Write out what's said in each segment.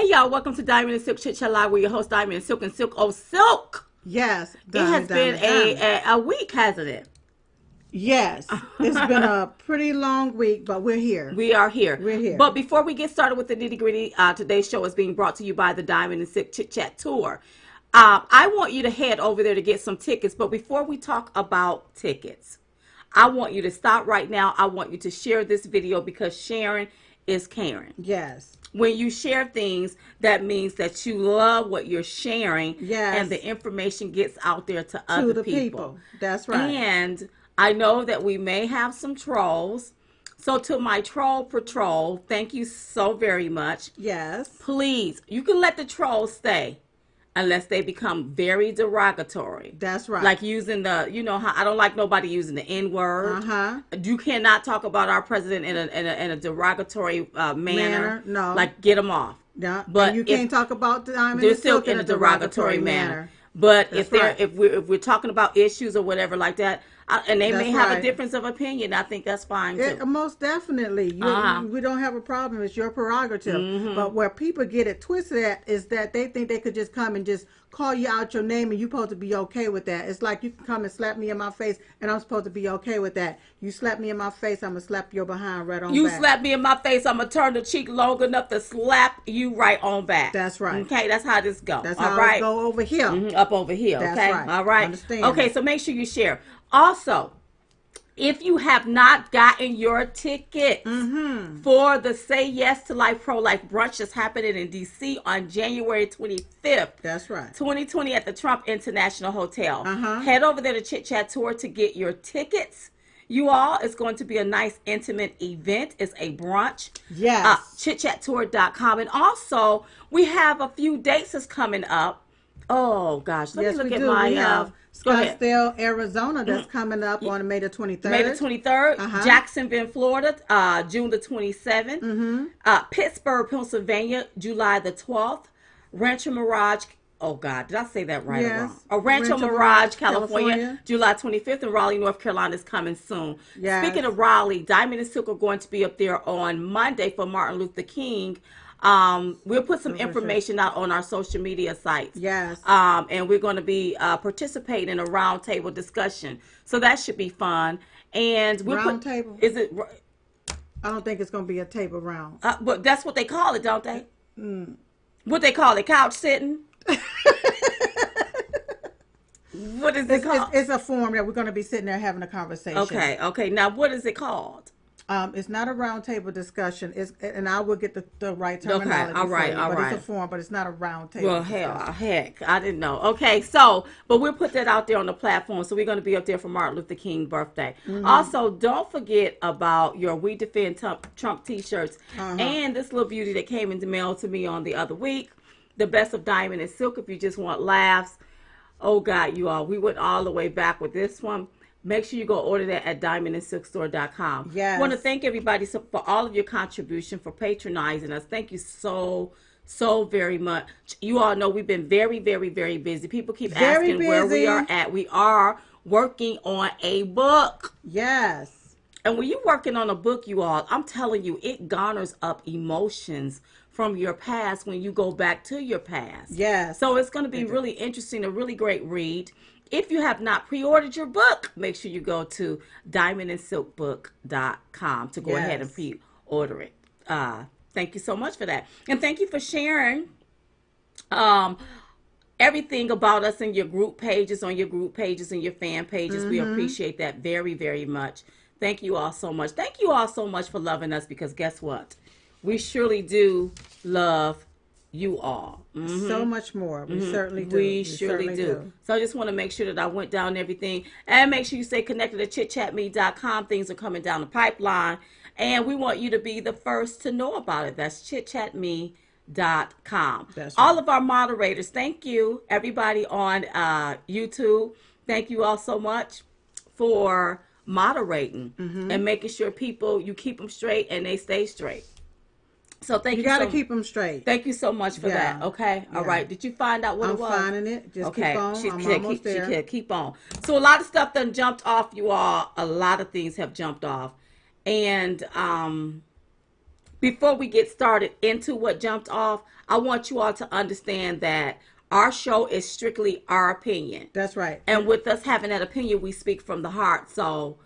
Hey y'all, welcome to Diamond and Silk Chit Chat Live. We're your host, Diamond and Silk and Silk. Oh, Silk! Yes, It has diamond, been diamond, diamond. a week, hasn't it? Yes, it's been a pretty long week, but we're here. We are here. We're here. But before we get started with the nitty gritty, today's show is being brought to you by the Diamond and Silk Chit Chat Tour. I want you to head over there to get some tickets. But before we talk about tickets, I want you to stop right now. I want you to share this video because sharing is caring. Yes, When you share things, that means that you love what you're sharing and the yes, information gets out there to to other the people. people. That's right. And I know that we may have some trolls. So to my troll patrol, thank you so very much. Yes, Please, you can let the trolls stay unless they become very derogatory. that's right. Like using how I don't like nobody using the N Uh word. huh. You cannot talk about our president in a derogatory manner. Manner, no, Like get them off. no, and But you if can't talk about the diamond they're and still silk in in a a derogatory derogatory manner. manner. But That's right. if we're talking about issues or whatever like that, and they may That's have a right. difference of opinion, I think that's fine too. Most definitely. Uh huh. We don't have a problem. It's your prerogative. Mm-hmm. But where people get it twisted at is that they think they could just come and just call you out your name and you're supposed to be okay with that. It's like you can come and slap me in my face and I'm supposed to be okay with that. You slap me in my face, I'm going to slap your behind right on You back. slap me in my face, I'm gonna turn the cheek long enough to slap you right on back. That's right. Okay, that's how this go. That's All how it right. go over here. Up over here. That's Okay. right. All right. Understand Okay. that. So make sure you share. Also, if you have not gotten your tickets Mm-hmm. for the Say Yes to Life Pro Life brunch that's happening in DC on January 25th, That's right. 2020 at the Trump International Hotel. Uh-huh. Head over there to Chit Chat Tour to get your tickets. You all, it's going to be a nice intimate event. It's a brunch. Yes. ChitChatTour.com. And also, we have a few dates that's coming up. Oh gosh, let me Yes, look we at do. my We have go ahead. Scottsdale, Arizona that's coming up on May the 23rd. May the 23rd, Uh-huh. Jacksonville, Florida, June the 27th, Mm-hmm. Pittsburgh, Pennsylvania, July the 12th, Rancho Mirage, oh God, did I say that right or Yes. wrong? Rancho Rancho Mirage, Mirage, California, California. July 25th, and Raleigh, North Carolina is coming soon. Yes. Speaking of Raleigh, Diamond and Silk are going to be up there on Monday for Martin Luther King. We'll put some For sure. information out on our social media sites. Yes. And we're going to be participating in a roundtable discussion, so that should be fun. And we'll Round put table? is it? I don't think it's going to be a table round. But that's what they call it, don't they? What they call it? Couch sitting. What is it called? It's a forum that we're going to be sitting there having a conversation. Okay, okay. Now, what is it called? It's not a round table discussion. And I will get the right terminology. all right, for you, all but right. It's a forum, but it's not a round table. Well, discussion. heck, I didn't know. Okay, so, but we'll put that out there on the platform. So we're going to be up there for Martin Luther King birthday. Also, don't forget about your We Defend Trump t-shirts and this little beauty that came in the mail to me on the other week. The Best of Diamond and Silk if you just want laughs. Oh, God, you all, we went all the way back with this one. Make sure you go order that at DiamondandSilkStore.com. Yes. I want to thank everybody for all of your contribution, for patronizing us. Thank you so very much. You all know we've been very, very, very busy. People keep Very asking where we busy. are at. We are working on a book. Yes. And when you're working on a book, you all, I'm telling you, it garners up emotions from your past when you go back to your past. Yes. So it's going to be really interesting, a really great read. If you have not pre-ordered your book, make sure you go to DiamondandSilkBook.com to go ahead and Yes. pre-order it. Thank you so much for that. And thank you for sharing um, everything about us in your group pages, on your group pages and your fan pages. We appreciate that very, very much. Thank you all so much. Thank you all so much for loving us because guess what? We surely do love you all. So much more. We certainly do. We surely do. So I just want to make sure that I went down everything. And make sure you stay connected to chitchatme.com. Things are coming down the pipeline. And we want you to be the first to know about it. That's chitchatme.com. That's All right. of our moderators, thank you. Everybody on YouTube, thank you all so much for moderating and making sure people, you keep them straight and they stay straight. So thank you. You got to keep them straight. Thank you so much for that. Okay. All right. Did you find out what it was? I'm finding it. Just Okay. keep on. She I'm said almost there. She said keep on. So a lot of stuff done jumped off you all. A lot of things have jumped off. And before we get started into what jumped off, I want you all to understand that our show is strictly our opinion. That's right. And with us having that opinion, we speak from the heart. So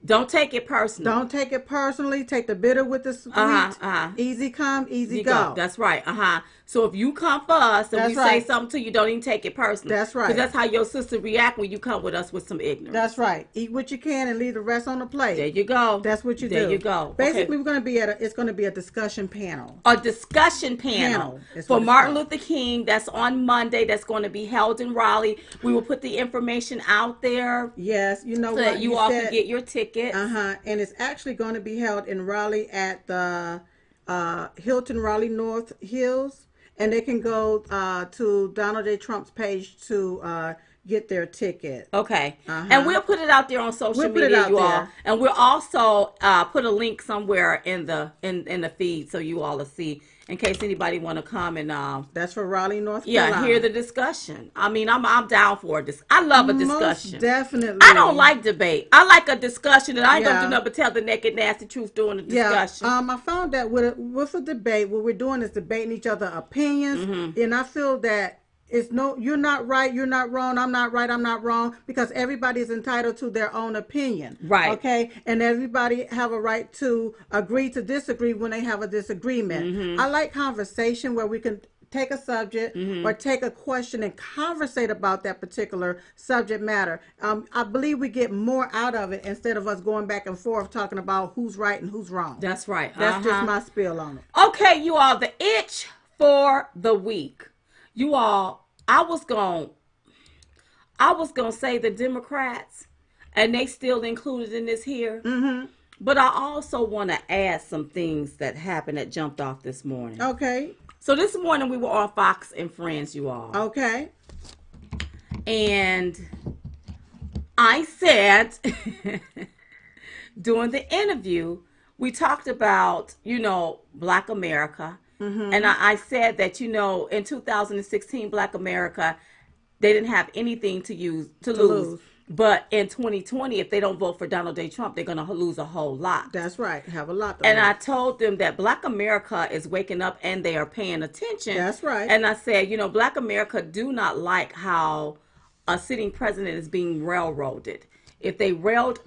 don't take it personal. Don't take it personally. Take the bitter with the sweet. Easy come, easy go. That's right. So if you come for us and we say something to you, don't even take it personally. That's right. Because that's how your sister react when you come with us with some ignorance. That's right. Eat what you can and leave the rest on the plate. There you go. That's what you do. There you go. Basically, we're going to be it's going to be a discussion panel. A discussion panel for Martin Luther King. That's on Monday. That's going to be held in Raleigh. We will put the information out there. Yes, you know so that you all can get your tickets. And it's actually going to be held in Raleigh at the Hilton Raleigh North Hills. And they can go to Donald J. Trump's page to get their ticket. Okay. And we'll put it out there on social media, you all. And we'll also put a link somewhere in the feed so you all will see, in case anybody want to come and that's for Raleigh, North Carolina. Hear the discussion. I mean, I'm down for this. I love a discussion. Most definitely. I don't like debate. I like a discussion, and I ain't gonna do nothing but tell the naked, nasty truth during the discussion. I found that with a debate, what we're doing is debating each other's opinions, and I feel that you're not right, you're not wrong, I'm not right, I'm not wrong, because everybody is entitled to their own opinion. Right. Okay? And everybody have a right to agree to disagree when they have a disagreement. I like conversation where we can take a subject or take a question and conversate about that particular subject matter. I believe we get more out of it instead of us going back and forth talking about who's right and who's wrong. That's right. That's just my spiel on it. Okay, you all, the itch for the week. You all, I was gonna say the Democrats, and they still included in this here. But I also want to add some things that happened that jumped off this morning. Okay. So this morning we were on Fox and Friends, you all. Okay. And I said during the interview, we talked about, Black America. And I said that, in 2016, Black America, they didn't have anything to lose. But in 2020, if they don't vote for Donald J. Trump, they're going to lose a whole lot. That's right. Have a lot. And I told them that Black America is waking up and they are paying attention. That's right. And I said, Black America do not like how a sitting president is being railroaded. If they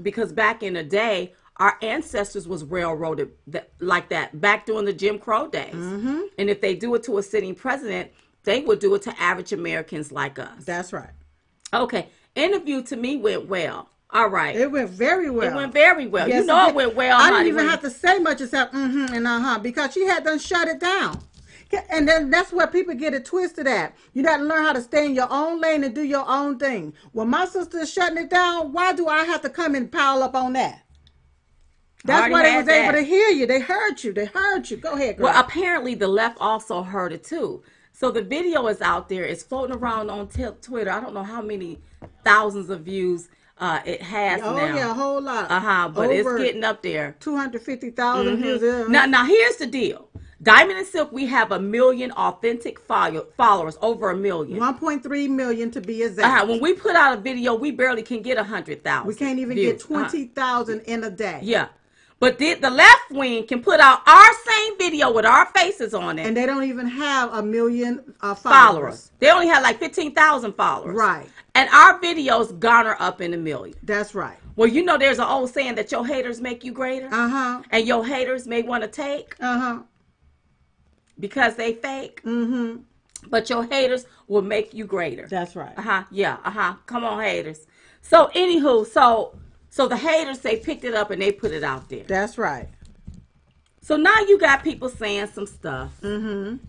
because back in the day, our ancestors was railroaded like that back during the Jim Crow days. And if they do it to a sitting president, they would do it to average Americans like us. That's right. Okay. Interview to me went well. All right. It went very well. It went very well. Yes, it went well. I didn't even have to say much except and because she had done shut it down. And then that's where people get it twisted at. You got to learn how to stay in your own lane and do your own thing. When my sister is shutting it down, why do I have to come and pile up on that? That's why they was able to hear you. They heard you. Go ahead, girl. Well, apparently the left also heard it too. So the video is out there. It's floating around on Twitter. I don't know how many thousands of views it has now. Oh, yeah, a whole lot. But it's getting up there. 250,000 views. Now, here's the deal. Diamond and Silk, we have 1 million authentic followers, over 1 million. 1.3 million to be exact. When we put out a video, we barely can get 100,000. We can't even get 20,000 in a day. Yeah. But the left wing can put out our same video with our faces on it. And they don't even have 1 million followers. They only have like 15,000 followers. Right. And our videos garner up in 1 million. That's right. Well, there's an old saying that your haters make you greater. And your haters may want to take. Because they fake. But your haters will make you greater. That's right. Come on, haters. So, anywho, so the haters, they picked it up and they put it out there. That's right. So now you got people saying some stuff. And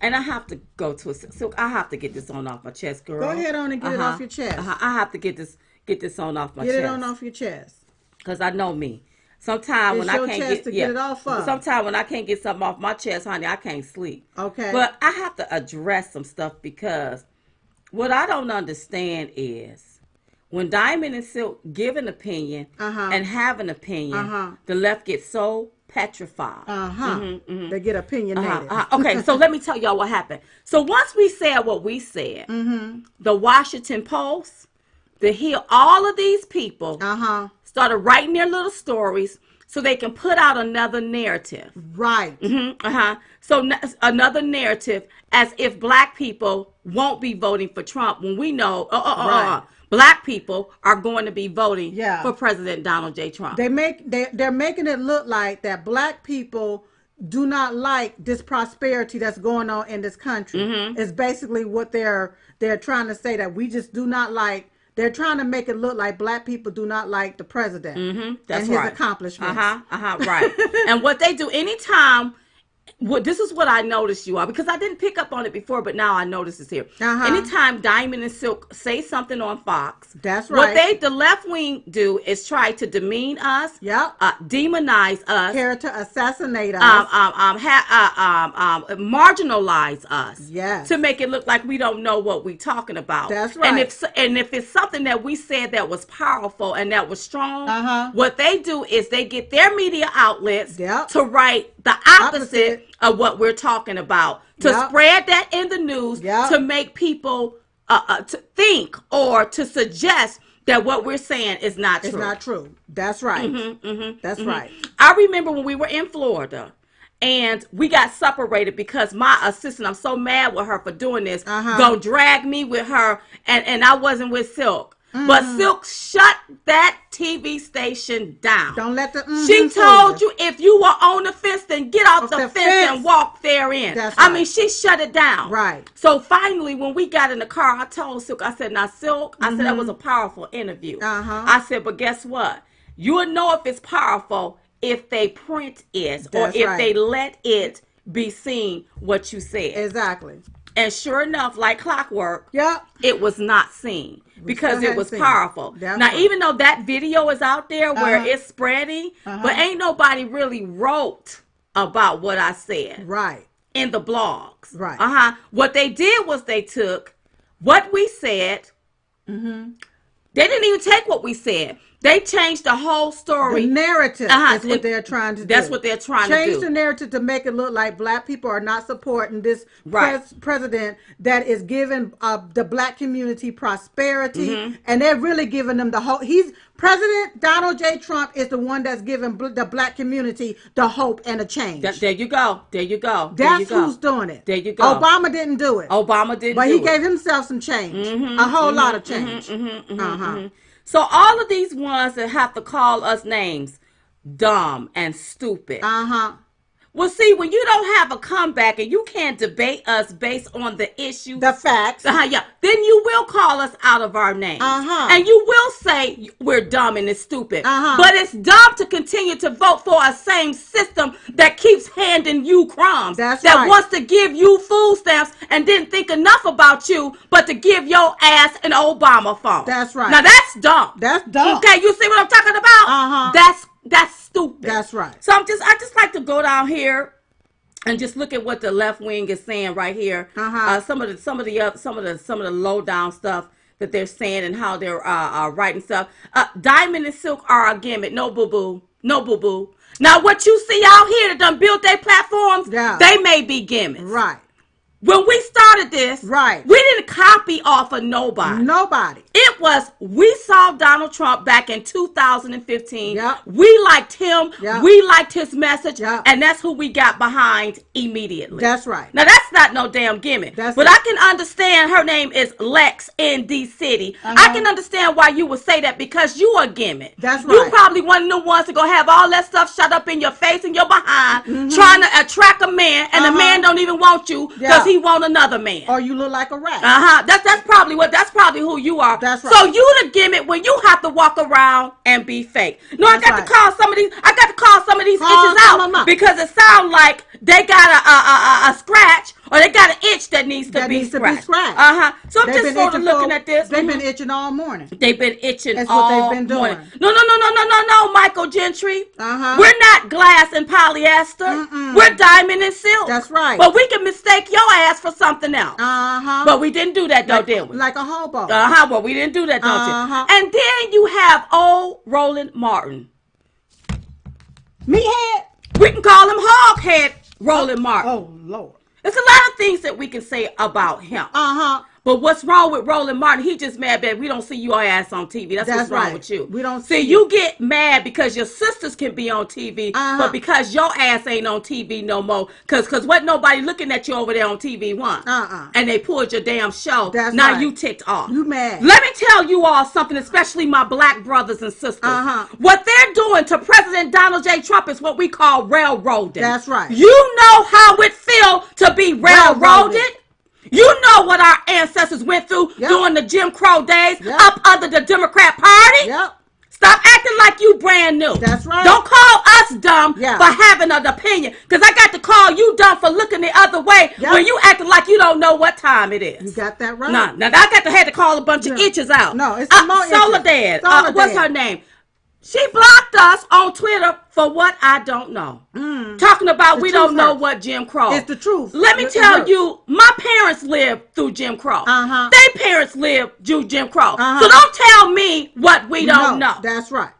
I have to go to I have to get this off my chest, girl. Go ahead on and get it off your chest. I have to get this off my chest. Get it off your chest. Because I know me. Sometimes when I can't get it off of. Sometimes when I can't get something off my chest, honey, I can't sleep. Okay. But I have to address some stuff because what I don't understand is when Diamond and Silk give an opinion and have an opinion, the left gets so petrified. They get opinionated. Okay, so let me tell y'all what happened. So once we said what we said, the Washington Post, The Hill, all of these people started writing their little stories so they can put out another narrative. Right. So another narrative as if black people won't be voting for Trump when we know black people are going to be voting for President Donald J. Trump. They're making it look like that black people do not like this prosperity that's going on in this country. It's basically what they're trying to say, that we just do not like. They're trying to make it look like black people do not like the president That's and his accomplishments. Right. And what they do anytime. This is what I noticed, you all, because I didn't pick up on it before, but now I notice it's here. Anytime Diamond and Silk say something on Fox, that's right. The left wing do is try to demean us, demonize us, character assassinate us, marginalize us, to make it look like we don't know what we're talking about. That's right. And if it's something that we said that was powerful and that was strong, what they do is they get their media outlets to write the opposite of what we're talking about, to spread that in the news, to make people to think or to suggest that what we're saying is not true. It's not true. That's right. That's right. I remember when we were in Florida and we got separated because my assistant, I'm so mad with her for doing this, gonna drag me with her, and I wasn't with Silk. But Silk shut that TV station down. Don't let the she told you if you were on the fence, then get off the fence and walk therein. That's right. I mean, she shut it down. Right. So finally, when we got in the car, I told Silk, I said, now Silk, I said, that was a powerful interview. I said, but guess what? You will know if it's powerful if they print it or if they let it be seen what you said. Exactly. And sure enough, like clockwork, it was not seen because it was powerful. Now, even though that video is out there where it's spreading, but ain't nobody really wrote about what I said in the blogs. What they did was they took what we said. They didn't even take what we said. They changed the whole story. The narrative is what they're trying to do. That's what they're trying to do. Change the narrative to make it look like black people are not supporting this president that is giving the black community prosperity. And they're really giving them the hope. President Donald J. Trump is the one that's giving the black community the hope and a change. There you go. That's who's doing it. There you go. Obama didn't do it. But he gave himself some change. A whole lot of change. So all of these ones that have to call us names, dumb and stupid. Well, see, when you don't have a comeback and you can't debate us based on the issue, the facts, then you will call us out of our name. And you will say we're dumb and it's stupid. But it's dumb to continue to vote for a same system that keeps handing you crumbs. That wants to give you food stamps and didn't think enough about you, but to give your ass an Obama phone. That's right. Now that's dumb. That's dumb. Okay, you see what I'm talking about? That's stupid. That's right. So I just like to go down here and just look at what the left wing is saying right here. Some of the low down stuff that they're saying and how they're writing stuff. Diamond and Silk are a gimmick. No boo boo. No boo boo. Now what you see out here that done built their platforms, they may be gimmicks. Right. When we started this, we didn't copy off of nobody. It was, we saw Donald Trump back in 2015. We liked him. We liked his message. And that's who we got behind immediately. That's right. Now, that's not no damn gimmick. But I can understand her name is Lex in D City. I can understand why you would say that because you a gimmick. That's right. You probably one of the ones to go have all that stuff shut up in your face and your behind, trying to attract a man, and the man don't even want you because he want another man. Or you look like a rat. That's probably who you are. That's right. So you the gimmick when you have to walk around and be fake. No, I got to call some of these itches out because it sounds like they got a scratch or they got an itch that needs to be scratched. So I'm just sort of looking at this. They've been itching all morning. They've been itching That's all what they've been doing. morning. No, Michael Gentry. We're not glass and polyester. We're diamond and silk. That's right. But we can mistake your ass for something else. But we didn't do that though, did we? Like a hobo. But we didn't do that, don't you? And then you have old Roland Martin. Meathead. We can call him Hoghead Roland Martin. Oh, Lord. There's a lot of things that we can say about him. But what's wrong with Roland Martin? He just mad that we don't see your ass on TV. That's what's wrong with you. We don't see you get mad because your sisters can be on TV, but because your ass ain't on TV no more. Cause what nobody looking at you over there on TV want. And they pulled your damn show. Now you ticked off. You mad. Let me tell you all something, especially my black brothers and sisters. What they're doing to President Donald J. Trump is what we call railroading. That's right. You know how it feel to be railroaded? You know what our ancestors went through during the Jim Crow days up under the Democrat Party? Stop acting like you brand new. That's right. Don't call us dumb for having an opinion. Because I got to call you dumb for looking the other way when you acting like you don't know what time it is. You got that right. Now I had to call a bunch of itches out. No, it's Soledad. What's her name? She blocked us on Twitter for what I don't know. Talking about we don't know what Jim Crow. It's the truth. Let me tell you, my parents lived through Jim Crow. Their parents lived through Jim Crow. So don't tell me what we don't know. That's right.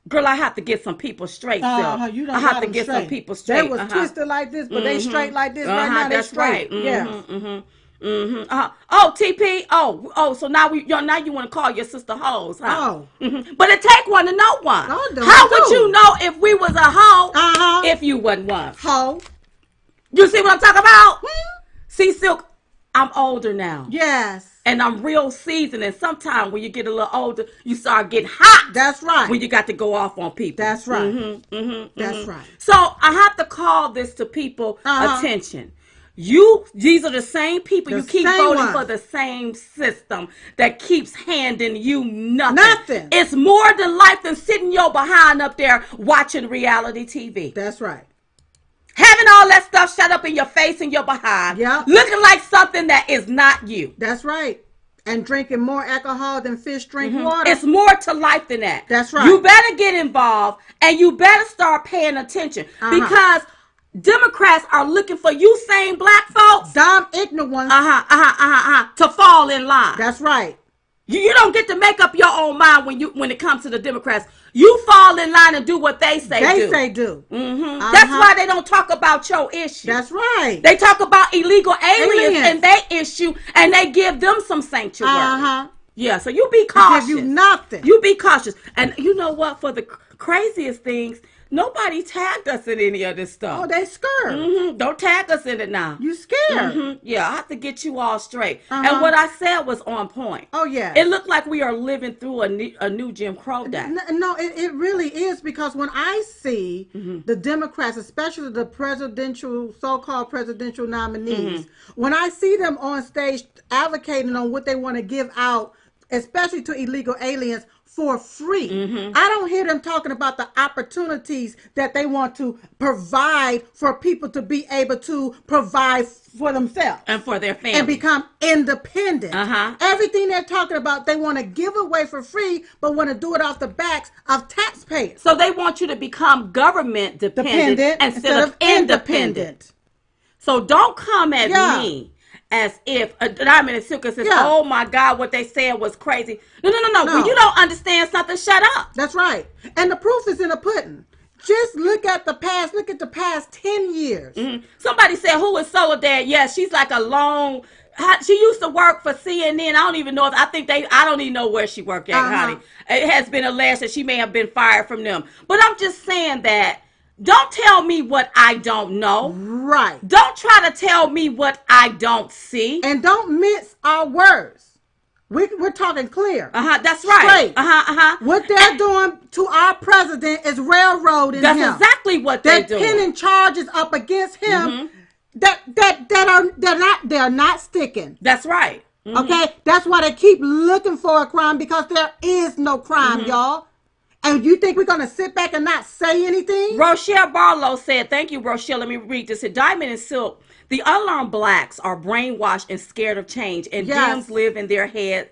Girl, I have to get some people straight. I have to get some people straight. They was twisted like this, but they straight like this right now. They straight. Right. Yeah. Oh, TP. Oh. So now you want to call your sister hoes, huh? But it take one to know one. How would you know if we was a hoe if you wasn't one? Hoe. You see what I'm talking about? See, Silk, I'm older now. Yes. And I'm real seasoned. And sometimes when you get a little older, you start getting hot. That's right. When you got to go off on people. That's right. That's right. So I have to call this to people attention. These are the same people. You keep voting for the same system that keeps handing you nothing. It's more than life than sitting your behind up there watching reality TV. That's right. Having all that stuff shut up in your face and your behind. Looking like something that is not you. That's right. And drinking more alcohol than fish drink water. It's more to life than that. That's right. You better get involved and you better start paying attention because Democrats are looking for you same black folks. Dumb, ignorant ones. To fall in line. That's right. You don't get to make up your own mind when it comes to the Democrats. You fall in line and do what they say do. They say do. That's why they don't talk about your issue. That's right. They talk about illegal aliens and their issue, and they give them some sanctuary. Yeah, so you be cautious. They give you nothing. You be cautious. And you know what? For the craziest things, nobody tagged us in any of this stuff. Oh, they scared. Don't tag us in it now. You scared. Yeah, I have to get you all straight. And what I said was on point. Oh, yeah. It looked like we are living through a new Jim Crow day. No, it really is, because when I see the Democrats, especially the so-called presidential nominees, when I see them on stage advocating on what they want to give out, especially to illegal aliens, for free. I don't hear them talking about the opportunities that they want to provide for people to be able to provide for themselves and for their family and become independent. Everything they're talking about, they want to give away for free, but want to do it off the backs of taxpayers. So they want you to become government dependent instead of independent. So don't come at me as if DiamondandSilk says, oh my God, what they said was crazy. No. When you don't understand something, shut up. That's right. And the proof is in the pudding. Just look at the past 10 years. Somebody said, who is Soledad? Yeah, she's like she used to work for CNN. I don't even know I don't even know where she worked at, honey. It has been alleged that she may have been fired from them. But I'm just saying that don't tell me what I don't know. Right. Don't try to tell me what I don't see. And don't mince our words. We're talking clear. That's right. Straight. What they're doing to our president is railroading him. That's exactly what they're doing. They're pinning charges up against him they're not sticking. That's right. Okay? That's why they keep looking for a crime, because there is no crime, y'all. And you think we're going to sit back and not say anything? Rochelle Barlow said, thank you, Rochelle. Let me read this. DiamondandSilk, the unlearned blacks are brainwashed and scared of change, and Dems live in their head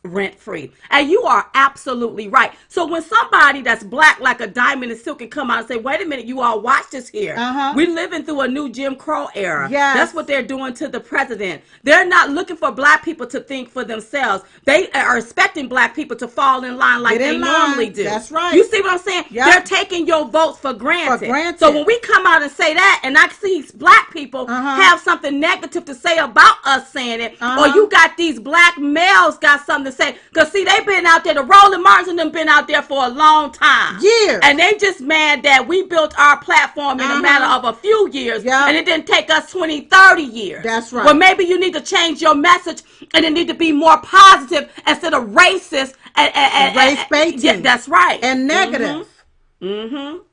rent-free. And you are absolutely right. So when somebody that's black like a Diamond and Silk can come out and say, wait a minute, you all watch this here. We're living through a new Jim Crow era. Yes. That's what they're doing to the president. They're not looking for black people to think for themselves. They are expecting black people to fall in line like they normally do. That's right. You see what I'm saying? Yep. They're taking your votes for granted. For granted. So when we come out and say that, and I see black people have something negative to say about us saying it, or you got these black males got something to say, because see, they've been out there, the Roland Martins and them been out there for a long time. Years. And they just mad that we built our platform in a matter of a few years, and it didn't take us 20, 30 years. That's right. Well, maybe you need to change your message, and it need to be more positive instead of racist and race baiting. Yeah, that's right. And negative.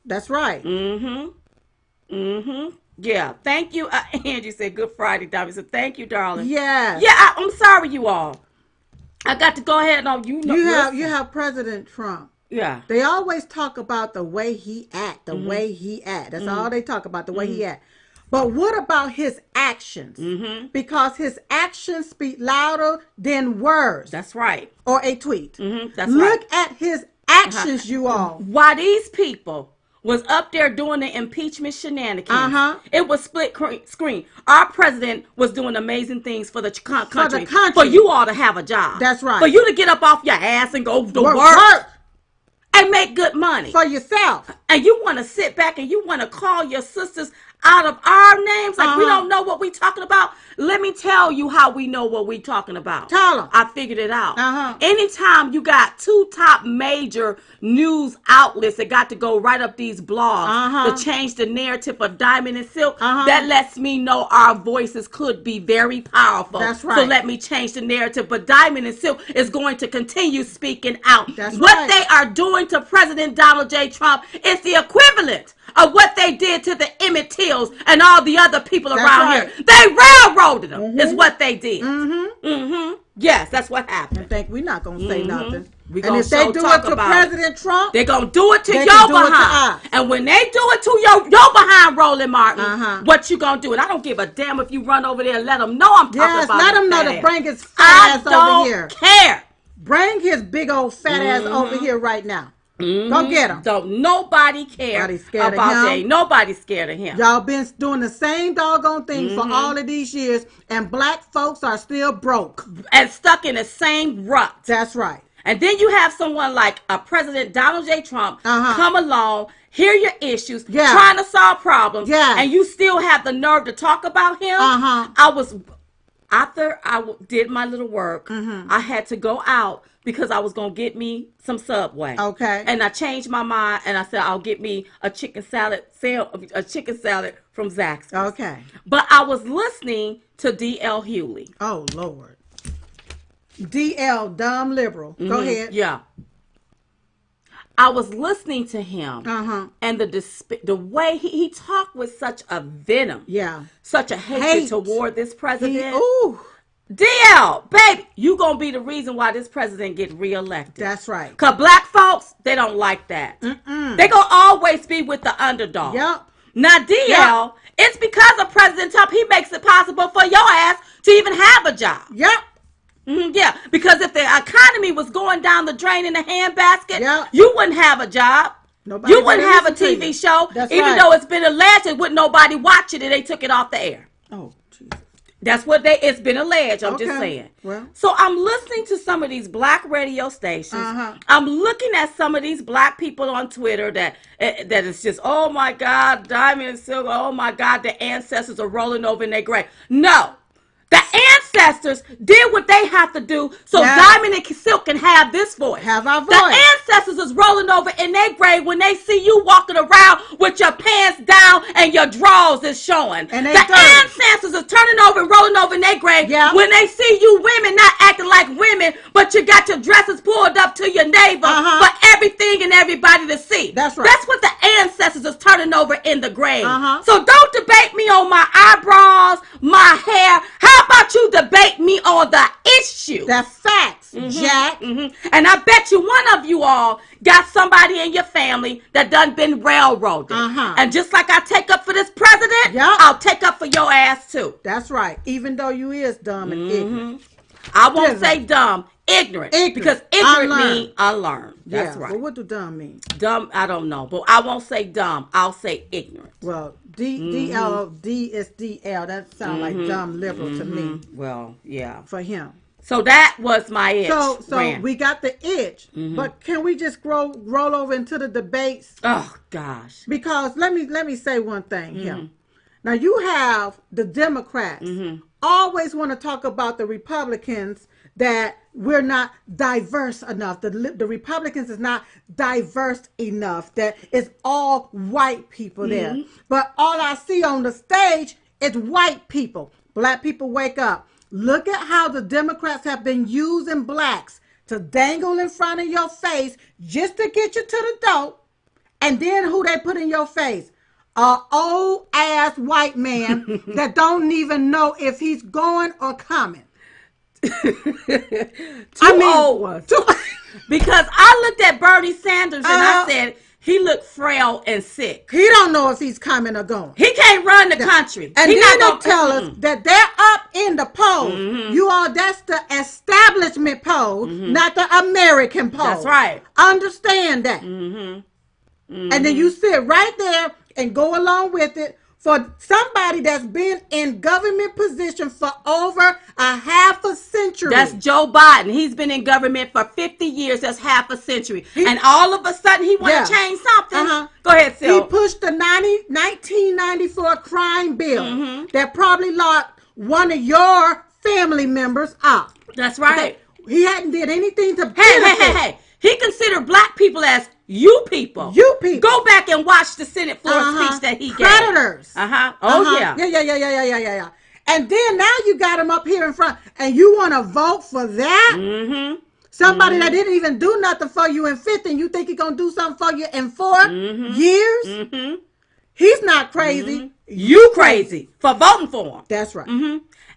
That's right. Yeah. Thank you. Angie said, "Good Friday, Diamond." So thank you, darling. Yes. Yeah. I'm sorry, you all. I got to go ahead and you have President Trump. Yeah. They always talk about the way he act, the way he act. That's all they talk about, the way he act. But what about his actions? Because his actions speak louder than words. That's right. Or a tweet. That's Look right. at his actions, you all. While these people was up there doing the impeachment shenanigans, it was split screen. Our president was doing amazing things for the country. For you all to have a job. That's right. For you to get up off your ass and go to work. And make good money. For yourself. And you want to sit back and you want to call your sisters out of our names like we don't know what we talking about. Let me tell you how we know what we talking about. Tell them. I figured it out. Anytime you got two top major news outlets that got to go write up these blogs to change the narrative of Diamond and Silk, that lets me know our voices could be very powerful. That's right. So let me change the narrative. But Diamond and Silk is going to continue speaking out. That's what right. they are doing to President Donald J. Trump is the equivalent of what they did to the Emmett Tills and all the other people around here. They railroaded them, is what they did. Yes, that's what happened. I think we're not going to say nothing. And if they do it to President Trump, they're going to do it to your behind. And when they do it to your behind, Roland Martin, what you going to do? And I don't give a damn if you run over there and let them know I'm talking about let him know to bring his fat ass over here. Care. Bring his big old fat ass over here right now. Go get him. Don't nobody care about that. Nobody's scared of him. Y'all been doing the same doggone thing for all of these years, and black folks are still broke. And stuck in the same rut. That's right. And then you have someone like President Donald J. Trump come along, hear your issues, trying to solve problems, and you still have the nerve to talk about him. After I did my little work, I had to go out because I was going to get me some Subway. Okay. And I changed my mind and I said, I'll get me a chicken salad from Zaxby's. Okay. But I was listening to D.L. Hewley. Oh, Lord. D.L., dumb liberal. Go ahead. Yeah. I was listening to him, and the way he talked with such a venom, such a hatred toward this president. DL, baby, you gonna be the reason why this president get reelected. That's right. Cause black folks, they don't like that. They gonna always be with the underdog. Yep. Now DL, it's because of President Trump, he makes it possible for your ass to even have a job. Yep. Yeah, because if the economy was going down the drain in the handbasket, you wouldn't have a job. Nobody you wouldn't have a TV show. That's even though it's been alleged, wouldn't nobody watch it and they took it off the air. Oh, Jesus. That's what it's been alleged. I'm just saying. Well. So I'm listening to some of these black radio stations. I'm looking at some of these black people on Twitter that is just, oh my God, Diamond and Silk, oh my God, the ancestors are rolling over in their grave. No. The ancestors did what they have to do so Diamond and Silk can have this voice. Have our voice. The ancestors is rolling over in their grave when they see you walking around with your pants down and your drawers is showing. And the ancestors are turning over and rolling over in their grave when they see you women not acting like women, but you got your dresses pulled up to your navel for everything and everybody to see. That's right. That's what the ancestors is turning over in the grave. So don't debate me on my eyebrows, my hair. How about you debate me on the issue? The facts, Jack. And I bet you one of you all got somebody in your family that done been railroaded. And just like I take up for this president, I'll take up for your ass too. That's right. Even though you is dumb and ignorant. I won't say dumb. ignorant. Ignorant. Because ignorant Unlearned. means unlearned. That's right. But what do dumb mean? Dumb, I don't know. But I won't say dumb. I'll say ignorant. Well, D is DL. That sounds like dumb liberal to me. Well, yeah. For him. So that was my itch. So we got the itch, but can we just roll over into the debates? Oh gosh. Because let me say one thing here. Now you have the Democrats always want to talk about the Republicans, that we're not diverse enough. The Republicans is not diverse enough. That it's all white people there. But all I see on the stage is white people. Black people, wake up. Look at how the Democrats have been using blacks to dangle in front of your face just to get you to the door. And then who they put in your face? An old ass white man that don't even know if he's going or coming. Old ones. Because I looked at Bernie Sanders and I said, he looked frail and sick. He don't know if he's coming or going. He can't run the country. And then they tell us that they're up in the polls. You all, that's the establishment poll, not the American poll. That's right. Understand that. And then you sit right there and go along with it for somebody that's been in government position for over a half a century. That's Joe Biden. He's been in government for 50 years. That's half a century. And all of a sudden, he want to change something. Go ahead, Sil. He pushed the 1994 crime bill that probably locked one of your family members up. That's right. He hadn't did anything to Hey. He considered black people as you people. You people. Go back and watch the Senate floor speech that he gave. Predators. Yeah. Yeah. And then now you got him up here in front, and you want to vote for that? Somebody that didn't even do nothing for you in 50, and you think he's going to do something for you in 4 years? He's not crazy. You crazy for voting for him. That's right.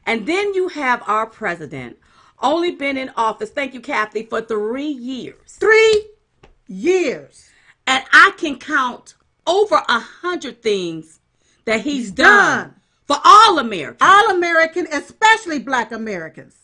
And then you have our president, only been in office, thank you, Kathy, for 3 years. 3 years. And I can count over 100 things that he's done for all Americans. All American, especially black Americans.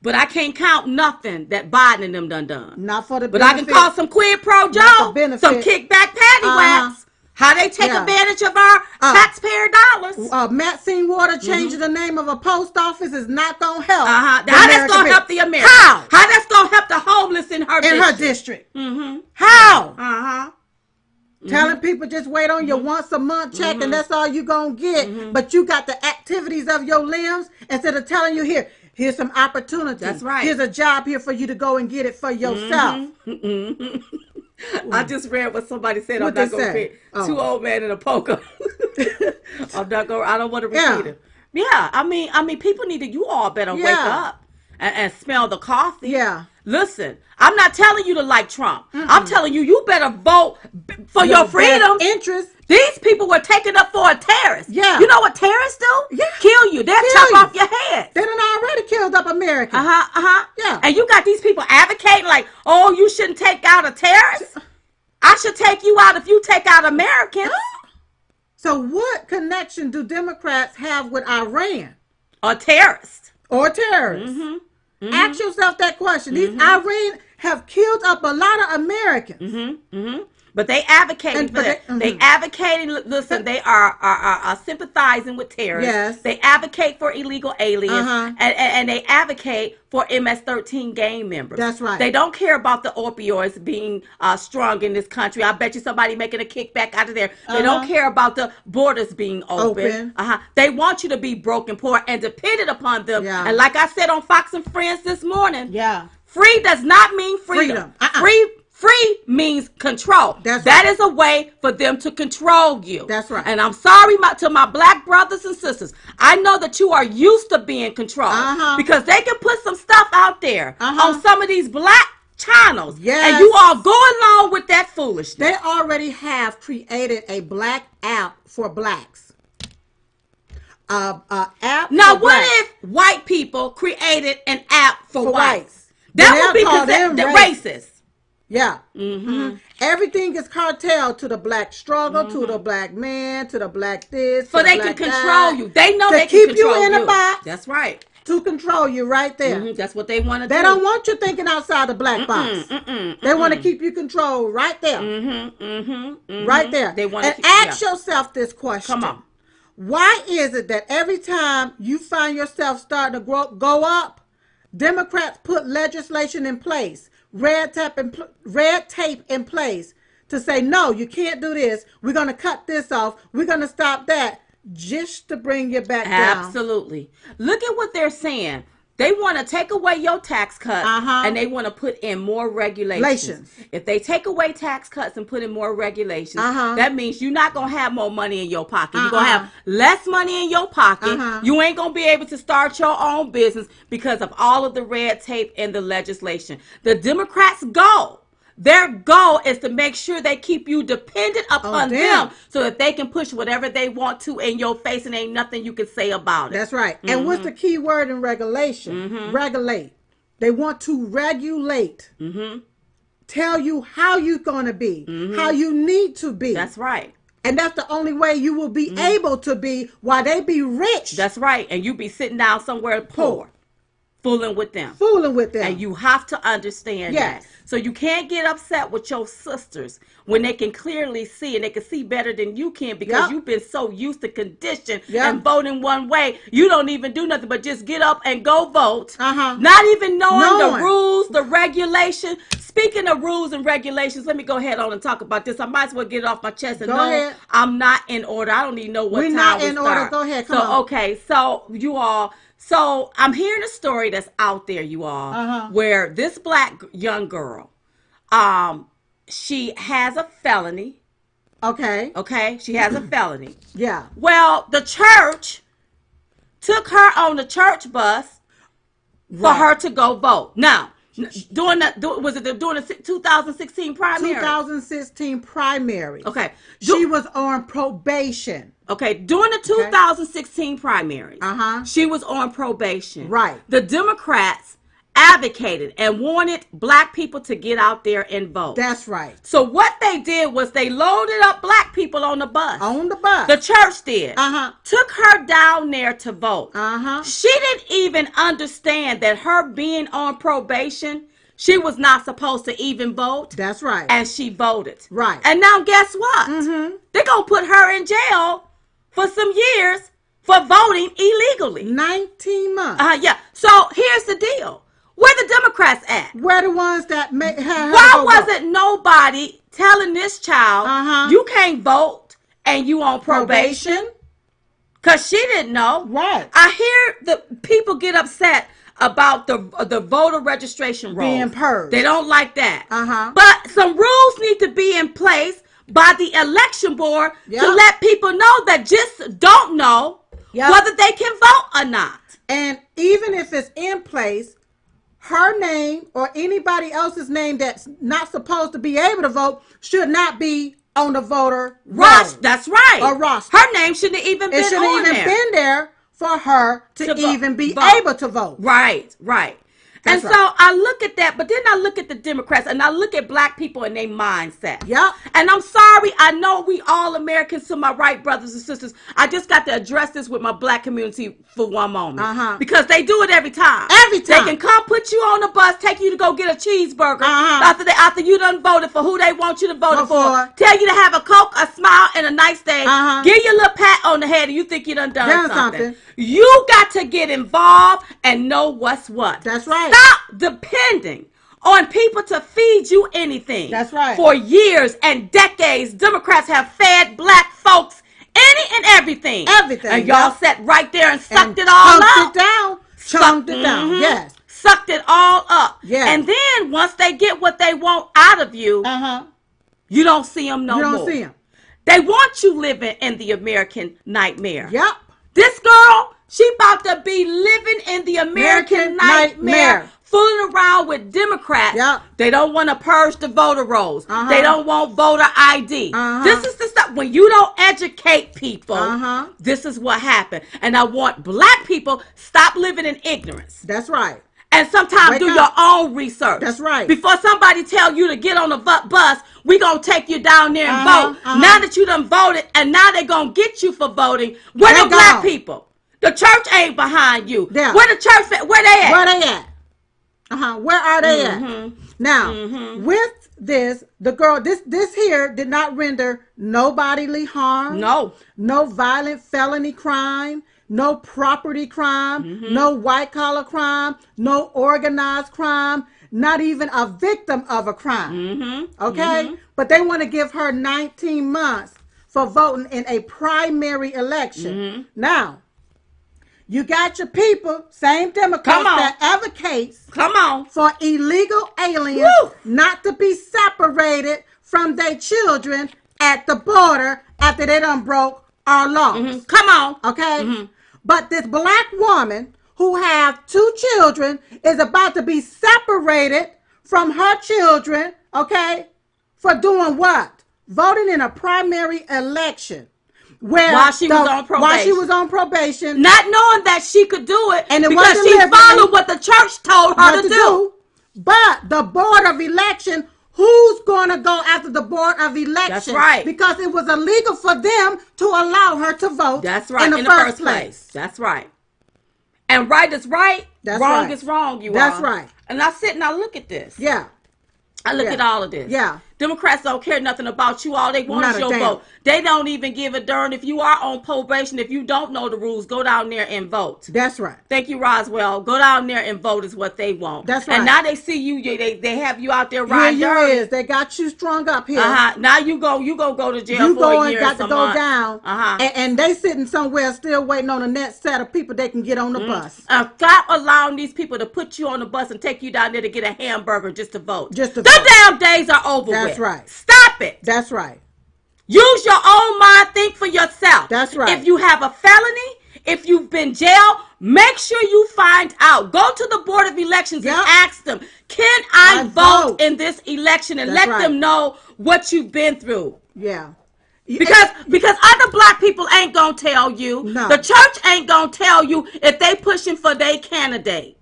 But I can't count nothing that Biden and them done. Not for the But benefit. I can call some quid pro Joe, some kickback paddywhacks. How they take advantage of our taxpayer dollars. Maxine Water changing the name of a post office is not going to help. How that's going to help the Americans? How? How that's going to help the homeless in her district? How? Telling people just wait on your once a month check and that's all you going to get. But you got the activities of your limbs instead of telling you here's some opportunity. That's right. Here's a job here for you to go and get it for yourself. I just read what somebody said. What I'm not going to repeat. 2 old men in a poker. I don't want to repeat it. Yeah, I mean, people need to. You all better wake up and smell the coffee. Yeah. Listen, I'm not telling you to like Trump. I'm telling you, you better vote for your freedom. Interest. These people were taken up for a terrorist. Yeah. You know what terrorists do? Yeah. Kill you. They'll chop off your head. They done already killed up Americans. Yeah. And you got these people advocating like, oh, you shouldn't take out a terrorist. I should take you out if you take out Americans. So what connection do Democrats have with Iran? Or terrorists. Ask yourself that question. These Iran have killed up a lot of Americans. But they advocating for that. They advocating. Listen, they are sympathizing with terrorists. Yes. They advocate for illegal aliens, and they advocate for MS-13 gang members. That's right. They don't care about the opioids being strong in this country. I bet you somebody making a kickback out of there. They don't care about the borders being open. They want you to be broken, poor, and dependent upon them. And like I said on Fox and Friends this morning, free does not mean freedom. Free means control. That is a way for them to control you. That's right. And I'm sorry to my black brothers and sisters. I know that you are used to being controlled because they can put some stuff out there on some of these black channels. Yes. And you all go along with that foolishness. They already have created a black app for blacks. App now, for what blacks. if white people created an app for whites? That would be considered racist. Yeah. Everything is cartel to the black struggle, to the black man, to the black this. So they can control you. They know they can keep control you in a box. That's right. to control you right there. Mm-hmm. That's what they want to do. They don't want you thinking outside the black box. They want to keep you controlled right there. Right there. They want to ask yourself this question. Come on. Why is it that every time you find yourself starting to go up, Democrats put legislation in place, red tape in place to say, no, you can't do this. We're going to cut this off. We're going to stop that, just to bring you back down. Absolutely. Look at what they're saying. They want to take away your tax cuts and they want to put in more regulations. If they take away tax cuts and put in more regulations, that means you're not going to have more money in your pocket. You're going to have less money in your pocket. You ain't going to be able to start your own business because of all of the red tape and the legislation. The Democrats' goal. Their goal is to make sure they keep you dependent upon them so that they can push whatever they want to in your face and ain't nothing you can say about it. That's right. And what's the key word in regulation? Regulate. They want to regulate. Tell you how you're going to be, how you need to be. That's right. And that's the only way you will be able to be while they be rich. That's right. And you be sitting down somewhere poor. Fooling with them. And you have to understand that. So you can't get upset with your sisters when they can clearly see, and they can see better than you can because you've been so used to condition and voting one way. You don't even do nothing but just get up and go vote. Not even knowing the rules, the regulations. Speaking of rules and regulations, let me go ahead on and talk about this. I might as well get it off my chest and know I'm not in order. I don't even know what time we start. We're not in order. Go ahead. Come on. Okay. So you all... So I'm hearing a story that's out there, you all, where this black young girl, she has a felony. Okay. She has a felony. Yeah. Well, the church took her on the church bus for her to go vote. Now, during the 2016 primary? 2016 primary. Okay. She was on probation. Okay, during the 2016 primaries, she was on probation. Right. The Democrats advocated and wanted black people to get out there and vote. That's right. So what they did was they loaded up black people on the bus. On the bus. The church did. Took her down there to vote. She didn't even understand that her being on probation, she was not supposed to even vote. That's right. And she voted. Right. And now guess what? They're going to put her in jail for some years for voting illegally. 19 months. Yeah. So here's the deal. Where the Democrats at? Where the ones that had Why wasn't nobody telling this child, you can't vote and you on probation? Because she didn't know. Right. I hear the people get upset about the voter registration rolls. Being purged. They don't like that. But some rules need to be in place by the election board to let people know that just don't know whether they can vote or not. And even if it's in place, her name or anybody else's name that's not supposed to be able to vote should not be on the voter roster. That's right. Or roster. Her name shouldn't have even been on there. It shouldn't even been there for her to even be able to vote. Right. And so I look at that, but then I look at the Democrats and I look at black people and their mindset. Yep. And I'm sorry, I know we all Americans, to my right brothers and sisters. I just got to address this with my black community for one moment. Because they do it every time. Every time. They can come put you on the bus, take you to go get a cheeseburger after you done voted for who they want you to vote for. Tell you to have a Coke, a smile, and a nice day. Give you a little pat on the head and you think you done something. You got to get involved and know what's what. That's right. Stop depending on people to feed you anything. That's right. For years and decades, Democrats have fed black folks any and everything. And y'all sat right there and sucked it all up. Chunked it down. Yes. Sucked it all up. Yeah. And then once they get what they want out of you, you don't see them no more. You don't see them. They want you living in the American nightmare. Yep. This girl, she about to be living in the American nightmare. Fooling around with Democrats. Yep. They don't want to purge the voter rolls. They don't want voter ID. This is the stuff. When you don't educate people, this is what happened. And I want black people stop living in ignorance. That's right. And sometimes do your own research. That's right. Before somebody tell you to get on the bus, we going to take you down there and vote. Now that you done voted and now they going to get you for voting, where the black people? The church ain't behind you. Yeah. Where the church at? Where they at? Where they at? Where are they at? Now, with this, the girl, this here did not render no bodily harm. No. No violent felony crime. No property crime. No white collar crime. No organized crime. Not even a victim of a crime. Okay? But they want to give her 19 months for voting in a primary election. Now, you got your people, same Democrats that advocates for illegal aliens not to be separated from their children at the border after they done broke our laws. Come on. Okay? But this black woman who have 2 children is about to be separated from her children, okay, for doing what? Voting in a primary election. While she was on probation. Not knowing that she could do it, and because she followed what the church told her to do. But the Board of Election, who's going to go after the Board of Election? That's right. Because it was illegal for them to allow her to vote. That's right. In the first place. That's right. And right is right. That's wrong right. is wrong, you That's right. And I sit and I look at this. Yeah. I look at all of this. Yeah. Democrats don't care nothing about you. All they want is your vote. They don't even give a darn if you are on probation. If you don't know the rules, go down there and vote. That's right. Thank you, Roswell. Go down there and vote is what they want. That's right. And now they see you. They have you out there riding dirty. Is. They got you strung up here. Now you go to jail for a year. You got to go down. And they sitting somewhere still waiting on the next set of people they can get on the bus. Stop allowing these people to put you on the bus and take you down there to get a hamburger just to vote. The damn days are over with. That's right. Stop it. That's right. Use your own mind. Think for yourself. That's right. If you have a felony, if you've been jailed, make sure you find out. Go to the Board of Elections and ask them, can I vote in this election? And let them know what you've been through. Yeah. Because other black people ain't going to tell you. No. The church ain't going to tell you if they pushing for their candidate.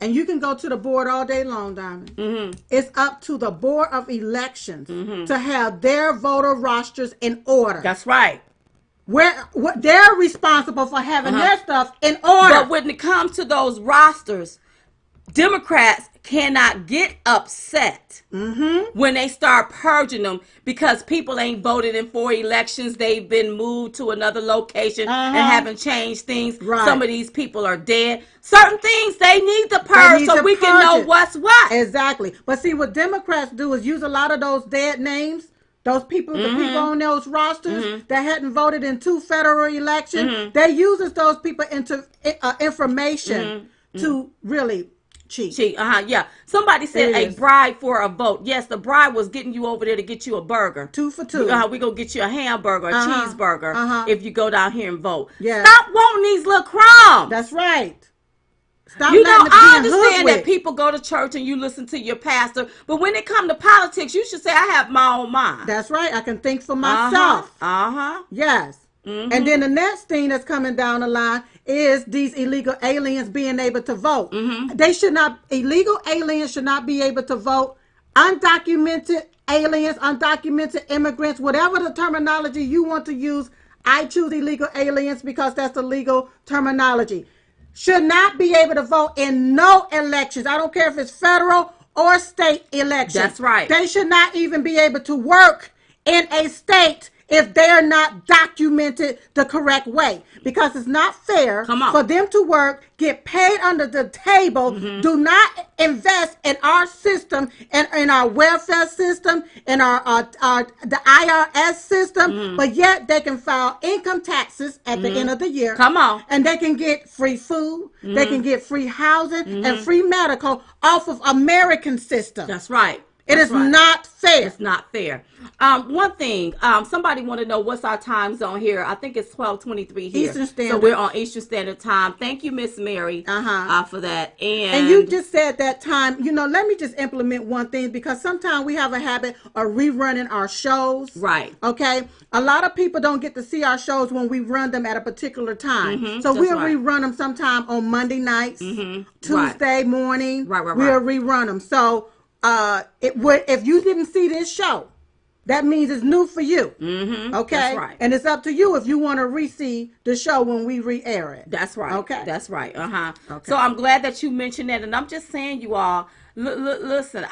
And you can go to the board all day long, Diamond. It's up to the Board of Elections to have their voter rosters in order. That's right. They're responsible for having their stuff in order. But when it comes to those rosters, Democrats cannot get upset when they start purging them because people ain't voted in 4 elections. They've been moved to another location and haven't changed things. Right. Some of these people are dead. Certain things they need to purge so we can know what's what. Exactly. But see, what Democrats do is use a lot of those dead names. Those people, the people on those rosters that hadn't voted in 2 federal elections, they uses those people into information to really cheat. Yeah. Somebody said a bribe for a vote. Yes, the bribe was getting you over there to get you a burger. 2 for 2. We gonna get you a hamburger, a cheeseburger if you go down here and vote. Yeah. Stop wanting these little crumbs. That's right. Stop I understand that people go to church and you listen to your pastor, but when it comes to politics, you should say, I have my own mind. That's right. I can think for myself. Yes. And then the next thing that's coming down the line is these illegal aliens being able to vote. Illegal aliens should not be able to vote. Undocumented aliens, undocumented immigrants, whatever the terminology you want to use, I choose illegal aliens because that's the legal terminology. Should not be able to vote in no elections. I don't care if it's federal or state elections. That's right. They should not even be able to work in a state if they're not documented the correct way. Because it's not fair for them to work, get paid under the table, do not invest in our system, and in our welfare system, in our the IRS system, but yet they can file income taxes at the end of the year. And they can get free food, they can get free housing, and free medical off of American system. That's right. It is not fair. It's not fair. One thing, somebody want to know what's our time zone here. I think it's 12:23 here. Eastern Standard. So we're on Eastern Standard Time. Thank you, Miss Mary, for that. And you just said that time. Let me just implement one thing, because sometimes we have a habit of rerunning our shows. Right. Okay. A lot of people don't get to see our shows when we run them at a particular time. So we'll rerun them sometime on Monday nights, Tuesday morning. Right. We'll rerun them. So if you didn't see this show that means it's new for you. Okay? That's right. And it's up to you if you want to re-see the show when we re-air it. That's right. Okay. That's right. Uh-huh. Okay. So I'm glad that you mentioned that. And I'm just saying, you all, listen,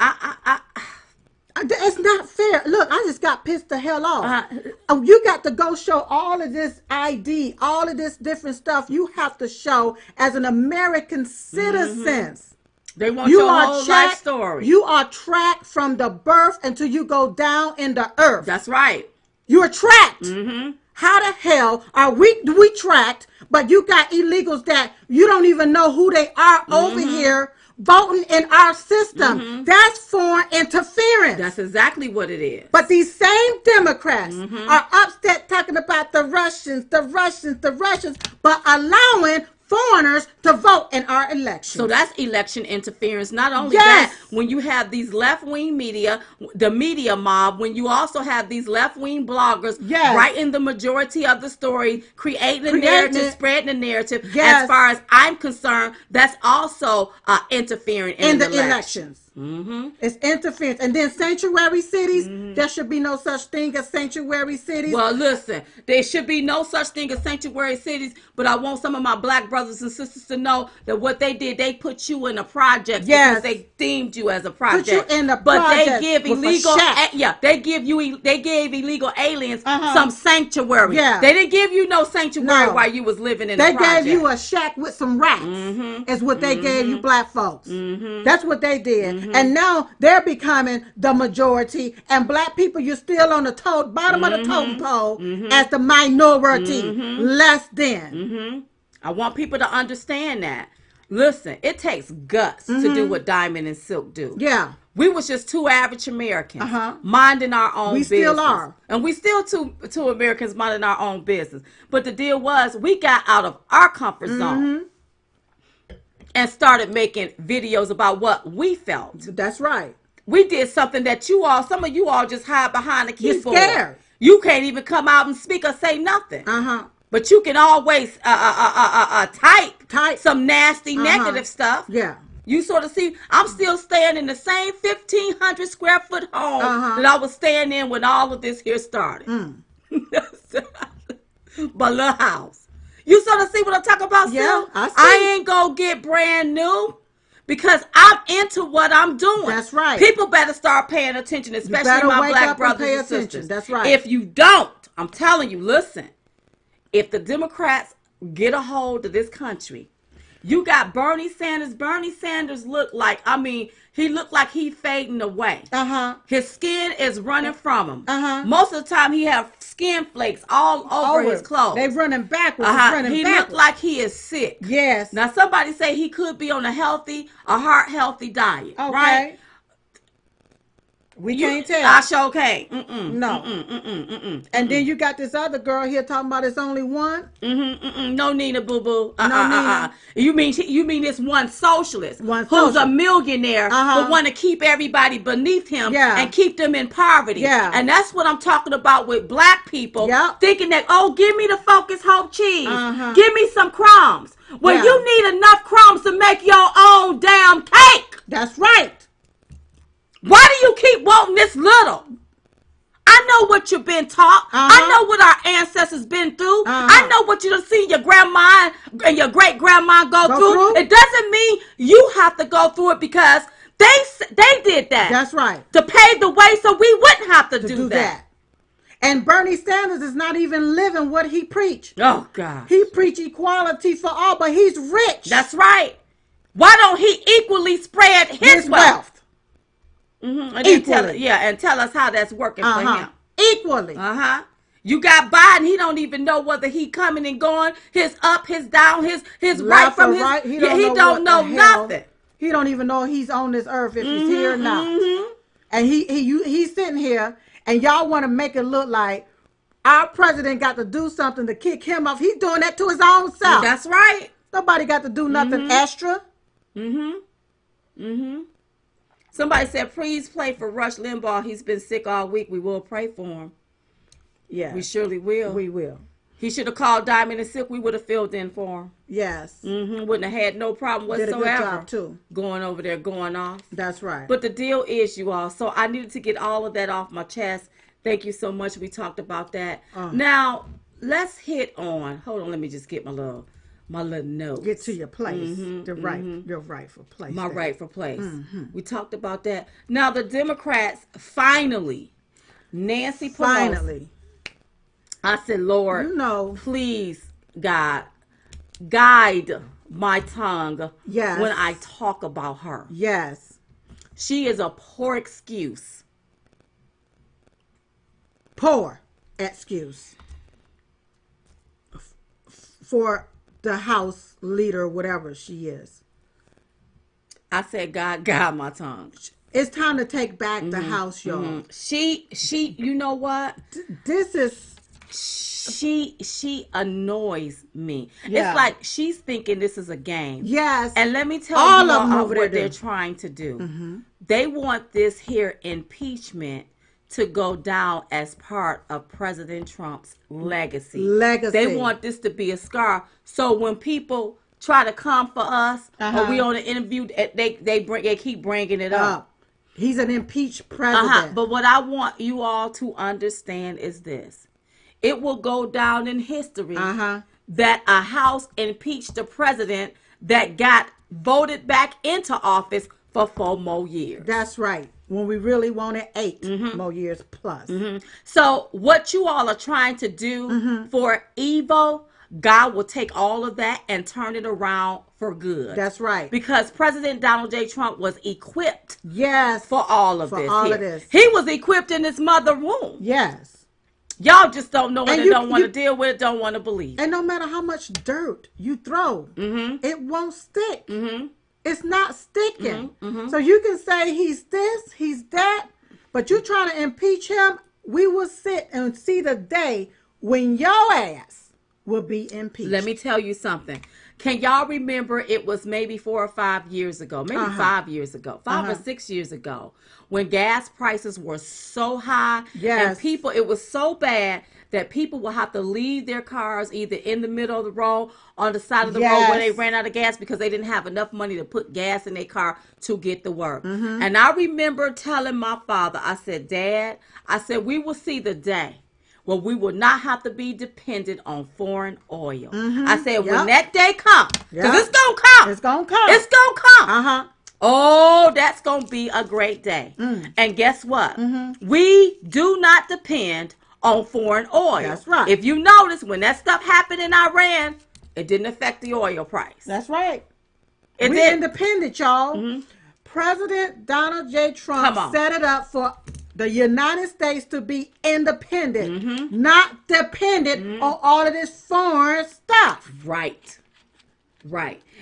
it's not fair. Look, I just got pissed the hell off. Uh-huh. Oh, you got to go show all of this ID, all of this different stuff you have to show as an American citizen. They want your whole life story. You are tracked from the birth until you go down in the earth. That's right. You are tracked. How the hell are we tracked, but you got illegals that you don't even know who they are over here voting in our system? That's foreign interference. That's exactly what it is. But these same Democrats are upset talking about the Russians, but allowing foreigners to vote in our election. So that's election interference. Not only that, when you have these left-wing media, the media mob, when you also have these left-wing bloggers writing the majority of the story, creating the narrative, spreading the narrative, as far as I'm concerned, that's also interfering in the elections. It's interference. And then sanctuary cities, there should be no such thing as sanctuary cities. Well, listen, there should be no such thing as sanctuary cities, but I want some of my black brothers and sisters to know that what they did, they put you in a project because they deemed you as a project. Put you in a but project they give illegal, they gave illegal aliens some sanctuary. They didn't give you no sanctuary while you was living in a project. They gave you a shack with some rats. Is what they gave you black folks. That's what they did. And now they're becoming the majority, and black people, you're still on the bottom of the totem pole as the minority, less than. I want people to understand that. Listen, it takes guts to do what Diamond and Silk do. Yeah. We was just two average Americans minding our own business. We still are. And we still two Americans minding our own business. But the deal was, we got out of our comfort zone and started making videos about what we felt. That's right. We did something that some of you all just hide behind the keyboard. You're scared. You can't even come out and speak or say nothing. But you can always type some nasty negative stuff. Yeah. You sort of see, I'm still staying in the same 1,500 square foot home that I was staying in when all of this here started. But little house. You sort of see what I'm talking about, yeah, still? I ain't gonna get brand new because I'm into what I'm doing. That's right. People better start paying attention, especially my black brothers and sisters. That's right. If you don't, I'm telling you, listen, if the Democrats get a hold of this country, you got Bernie Sanders. Bernie Sanders looked like, he looked like he fading away. His skin is running from him. Most of the time he have skin flakes all over his clothes. They running backwards. He looked like he is sick. Yes. Now somebody say he could be on a heart healthy diet. Okay. Right? We can't tell. I sure can't. No. And then you got this other girl here talking about it's only one. No, Nina, boo boo. No, Nina. You mean this one socialist who's a millionaire but want to keep everybody beneath him and keep them in poverty. Yeah. And that's what I'm talking about with black people thinking that, give me the Focus Hope cheese. Give me some crumbs. Well, you need enough crumbs to make your own damn cake. That's right. Why do you keep wanting this little? I know what you've been taught. I know what our ancestors been through. I know what you done seen your grandma and your great grandma go through. It doesn't mean you have to go through it because they did that. That's right. To pave the way so we wouldn't have to do that. And Bernie Sanders is not even living what he preached. Oh, God. He preached equality for all, but he's rich. That's right. Why don't he equally spread his wealth? And tell us how that's working for him. Equally. You got Biden. He don't even know whether he coming and going, his up, his down, his right from his. Right. He don't know nothing. He don't even know he's on this earth if he's here or not. And he's sitting here, and y'all want to make it look like our president got to do something to kick him off. He's doing that to his own self. That's right. Nobody got to do nothing extra. Somebody said, please pray for Rush Limbaugh. He's been sick all week. We will pray for him. Yeah. We surely will. We will. He should have called Diamond and Silk. We would have filled in for him. Yes. Wouldn't have had no problem whatsoever. Did a good job, too. Going over there, going off. That's right. But the deal is, you all, so I needed to get all of that off my chest, Thank you so much. We talked about that. Now, let's hit on. Hold on, let me just get my little notes. Get to your place. Your rightful place. My rightful place. We talked about that. Now, the Democrats finally, Nancy Pelosi. Finally. I said, Lord, You know. please, God, guide my tongue Yes. when I talk about her. Yes. She is a poor excuse. Poor excuse for the House leader, whatever she is. I said, God, guide my tongue. It's time to take back the House, y'all. She, you know what? This is... She annoys me. Yeah. It's like she's thinking this is a game. Yes. And let me tell All you of them all over what there they're do. trying to do. They want this here impeachment to go down as part of President Trump's legacy. They want this to be a scar. So when people try to come for us, or we on an interview, they keep bringing it up. He's an impeached president. But what I want you all to understand is this. It will go down in history that a House impeached the president that got voted back into office for 4 more years. That's right. When we really wanted 8 more years plus. So what you all are trying to do for evil, God will take all of that and turn it around for good. That's right. Because President Donald J. Trump was equipped for all of this. He was equipped in his mother's womb. Yes. Y'all just don't know it and don't want to deal with it, don't want to believe. And no matter how much dirt you throw, it won't stick. It's not sticking. So you can say he's this, he's that, but you're trying to impeach him, we will sit and see the day when your ass will be impeached. Let me tell you something. Can y'all remember it was maybe 4 or 5 years ago, maybe 5 years ago, 5 or 6 years ago, when gas prices were so high and people, it was so bad that people will have to leave their cars either in the middle of the road, on the side of the road where they ran out of gas because they didn't have enough money to put gas in their car to get to work. And I remember telling my father, I said, Dad, I said, we will see the day where we will not have to be dependent on foreign oil. I said, when that day comes, because it's going to come. It's going to come. It's going to come. Oh, that's going to be a great day. And guess what? We do not depend on foreign oil. That's right. If you notice, when that stuff happened in Iran, it didn't affect the oil price. That's right. We're independent, y'all. President Donald J. Trump set it up for the United States to be independent, not dependent on all of this foreign stuff. Right.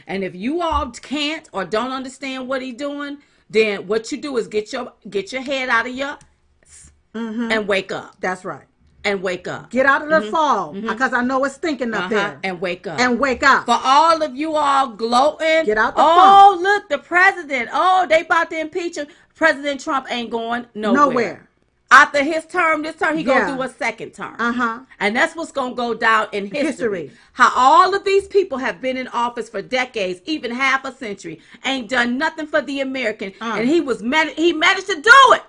And if you all can't or don't understand what he's doing, then what you do is get your head out of your and wake up. That's right. And wake up. Get out of the fall, because I know it's stinking up there. And wake up. And wake up. For all of you all gloating. Get out the fall. Oh, look, the president. Oh, they about to impeach him. President Trump ain't going nowhere. After his term, this term, he gonna do a second term. And that's what's gonna go down in history. How all of these people have been in office for decades, even half a century, ain't done nothing for the American, and he managed to do it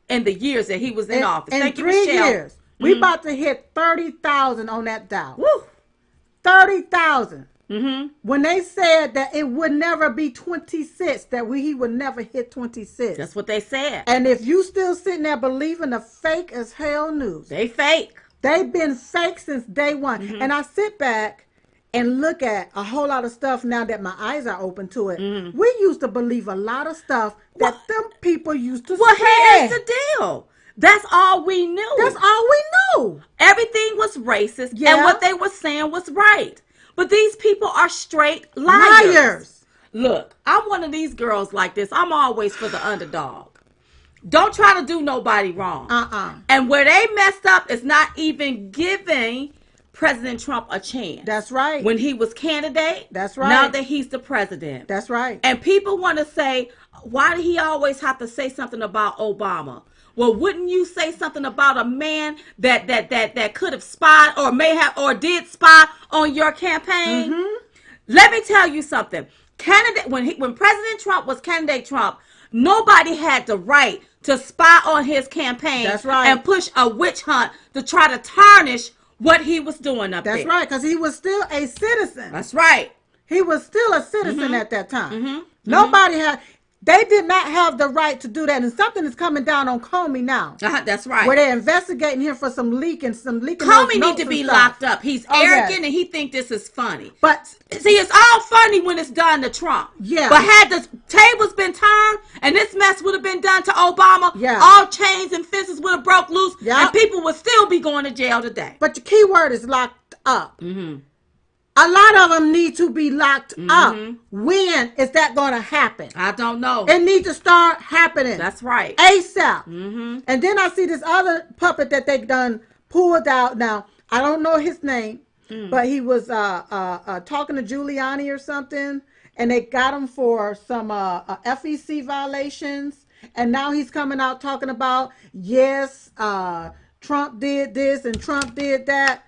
in the years that he was in office. Thank you, Michelle. 3 years, we about to hit 30,000 on that Dow. Woo! 30,000. When they said that it would never be 26, that he would never hit 26. That's what they said. And if you still sitting there believing the fake as hell news. They fake. They've been fake since day one. And I sit back and look at a whole lot of stuff now that my eyes are open to it. We used to believe a lot of stuff that them people used to say. Well, here's the deal. That's all we knew. That's all we knew. Everything was racist, and what they were saying was right. But these people are straight liars. Look, I'm one of these girls like this. I'm always for the underdog. Don't try to do nobody wrong. And where they messed up is not even giving President Trump a chance. That's right. When he was candidate. That's right. Now that he's the president. That's right. And people want to say, why did he always have to say something about Obama? Well, wouldn't you say something about a man that could have spied or may have or did spy on your campaign? Let me tell you something. When President Trump was candidate Trump, nobody had the right to spy on his campaign. That's right. And push a witch hunt to try to tarnish what he was doing up there. That's right, because he was still a citizen. That's right. He was still a citizen at that time. Nobody had... They did not have the right to do that, and something is coming down on Comey now. That's right. Where they're investigating him for some leaking. Comey need to be locked up. He's arrogant, and he think this is funny. But see, it's all funny when it's done to Trump. Yeah. But had the tables been turned, and this mess would have been done to Obama, yeah, all chains and fences would have broke loose, yep, and people would still be going to jail today. But the key word is locked up. A lot of them need to be locked up. When is that going to happen? I don't know. It needs to start happening. That's right. ASAP. And then I see this other puppet that they done pulled out. Now, I don't know his name, but he was talking to Giuliani or something, and they got him for some FEC violations. And now he's coming out talking about, yes, Trump did this and Trump did that.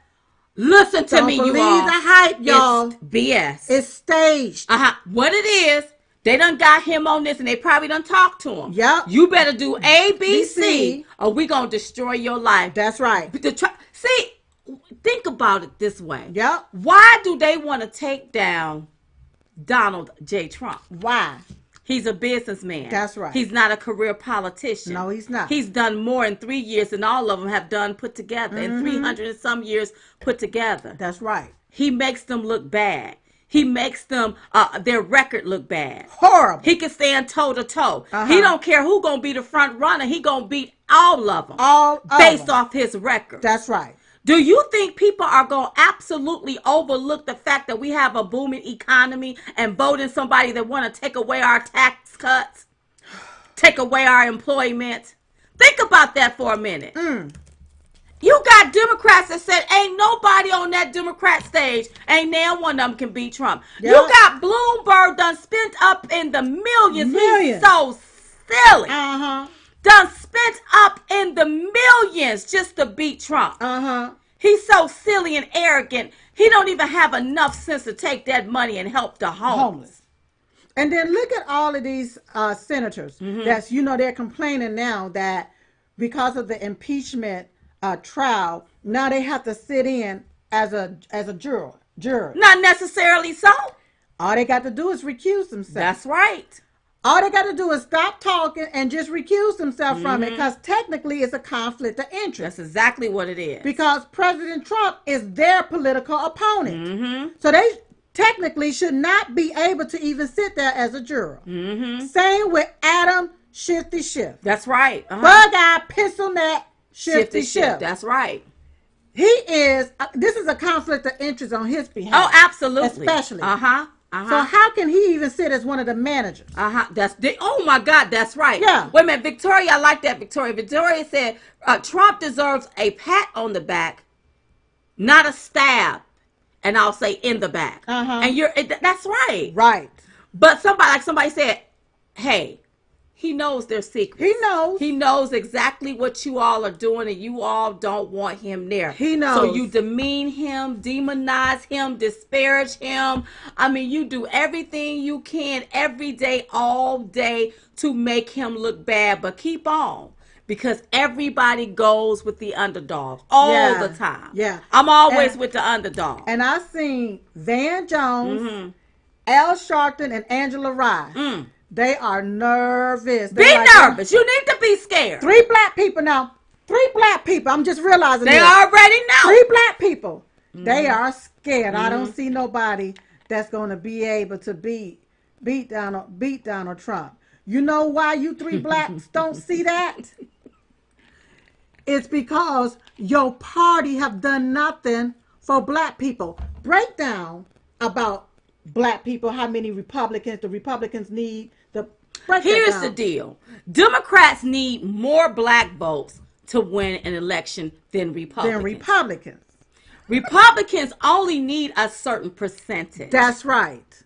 Listen to me, you all. Don't believe the hype, y'all. It's BS. It's staged. What it is, they done got him on this, and they probably done talked to him. Yep. You better do A, B, C, or we gonna destroy your life. That's right. See, think about it this way. Yep. Why do they want to take down Donald J. Trump? Why? He's a businessman. That's right. He's not a career politician. No, he's not. He's done more in 3 years than all of them have done put together. In 300 and some years put together. That's right. He makes them look bad. He makes them their record look bad. Horrible. He can stand toe to toe. He don't care who gonna be the front runner. He gonna beat all of them. Based off his record. That's right. Do you think people are going to absolutely overlook the fact that we have a booming economy and vote in somebody that want to take away our tax cuts, take away our employment? Think about that for a minute. You got Democrats that said ain't nobody on that Democrat stage, ain't now one of them can beat Trump. Yep. You got Bloomberg done spent up in the millions. He's so silly. Done spent up in the millions just to beat Trump. He's so silly and arrogant. He don't even have enough sense to take that money and help the homeless. And then look at all of these senators. That's, they're complaining now that because of the impeachment trial, now they have to sit in as a juror. Not necessarily so. All they got to do is recuse themselves. That's right. All they got to do is stop talking and just recuse themselves from it, because technically it's a conflict of interest. That's exactly what it is. Because President Trump is their political opponent. So they technically should not be able to even sit there as a juror. Same with Adam Shifty Schiff. That's right. Bug-eyed, pencil-neck, Shifty Schiff. That's right. He is, this is a conflict of interest on his behalf. Oh, absolutely. Especially. So how can he even sit as one of the managers? Oh my God, that's right. Yeah. Wait a minute, Victoria, I like that, Victoria. Victoria said Trump deserves a pat on the back, not a stab, and I'll say in the back. And that's right. Right. But somebody said, hey, he knows their secrets. He knows. He knows exactly what you all are doing, and you all don't want him there. He knows. So you demean him, demonize him, disparage him. I mean, you do everything you can every day, all day, to make him look bad. But keep on, because everybody goes with the underdog all the time. Yeah. I'm always with the underdog. And I seen Van Jones, Al Sharpton, and Angela Rye. They are nervous. Be nervous. You need to be scared. 3 black people now. 3 black people. I'm just realizing they this. already know. 3 black people. They are scared. I don't see nobody that's going to be able to beat Donald Trump. You know why you 3 blacks don't see that? It's because your party have done nothing for black people. Break down about black people, how many Republicans the Republicans need. Here's the deal. Democrats need more black votes to win an election than Republicans. Republicans only need a certain percentage. That's right.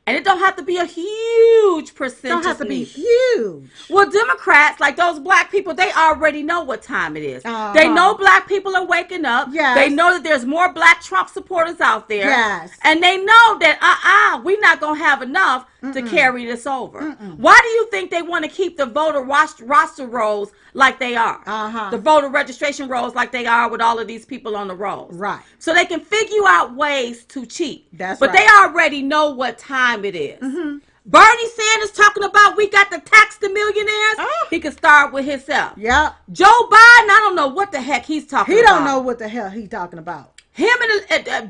And it don't have to be a huge percentage. Don't have to be huge. Well, Democrats, like those black people, they already know what time it is. Uh-huh. They know black people are waking up. Yes. They know that there's more black Trump supporters out there. Yes. And they know that, we're not going to have enough to carry this over. Why do you think they want to keep the voter roster rolls like they are? Uh-huh. The voter registration rolls like they are with all of these people on the rolls. Right. So they can figure out ways to cheat. That's but right. they already know what time it is. Bernie Sanders talking about we got to tax the millionaires. Oh. He can start with himself. Yep. Joe Biden, I don't know what the heck he's talking about. He don't know what the hell he's talking about. Him and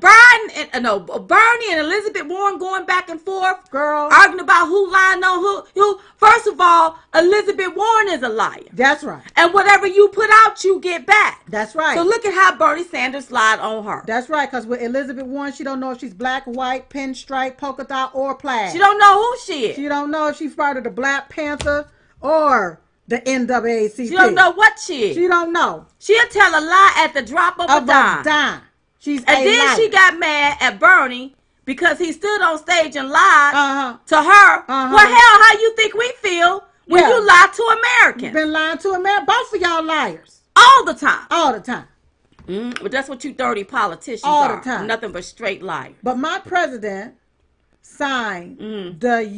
Biden, Bernie and Elizabeth Warren going back and forth, Girl, arguing about who lying on who. First of all, Elizabeth Warren is a liar. That's right. And whatever you put out, you get back. That's right. So look at how Bernie Sanders lied on her. That's right, because with Elizabeth Warren, she don't know if she's black, white, pinstripe, polka dot, or plaid. She don't know who she is. She don't know if she's part of the Black Panther or the NAACP. She don't know what she is. She don't know. She'll tell a lie at the drop of a dime. She's and then liar. she got mad at Bernie because he stood on stage and lied to her. Well, hell, how you think we feel when you lie to Americans? You've been lying to America. Both of y'all liars. All the time. All the time. But that's what you dirty politicians all are. The time. Nothing but straight liars. But my president signed the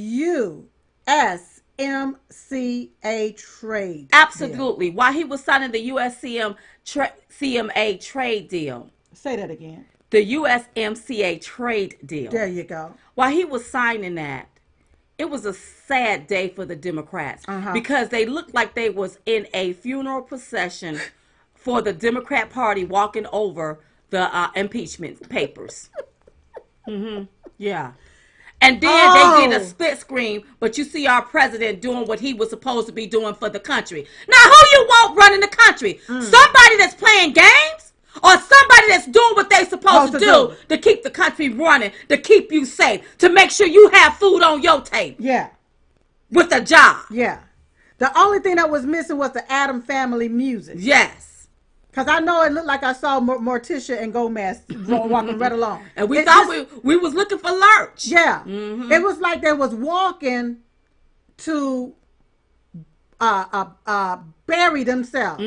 USMCA trade Absolutely. deal. While he was signing the USMCA trade deal. Say that again. The USMCA trade deal. There you go. While he was signing that, it was a sad day for the Democrats because they looked like they was in a funeral procession for the Democrat Party walking over the impeachment papers. Yeah. And then they did a split screen, but you see our president doing what he was supposed to be doing for the country. Now, who you want running the country? Somebody that's playing games? Or somebody that's doing what they're supposed to do to keep the country running, to keep you safe, to make sure you have food on your table. Yeah. With a job. Yeah. The only thing that was missing was the Adam family music. Yes. Because I know it looked like I saw Morticia and Gomez walking right along. And we thought we was looking for Lurch. Yeah. It was like they was walking to bury themselves.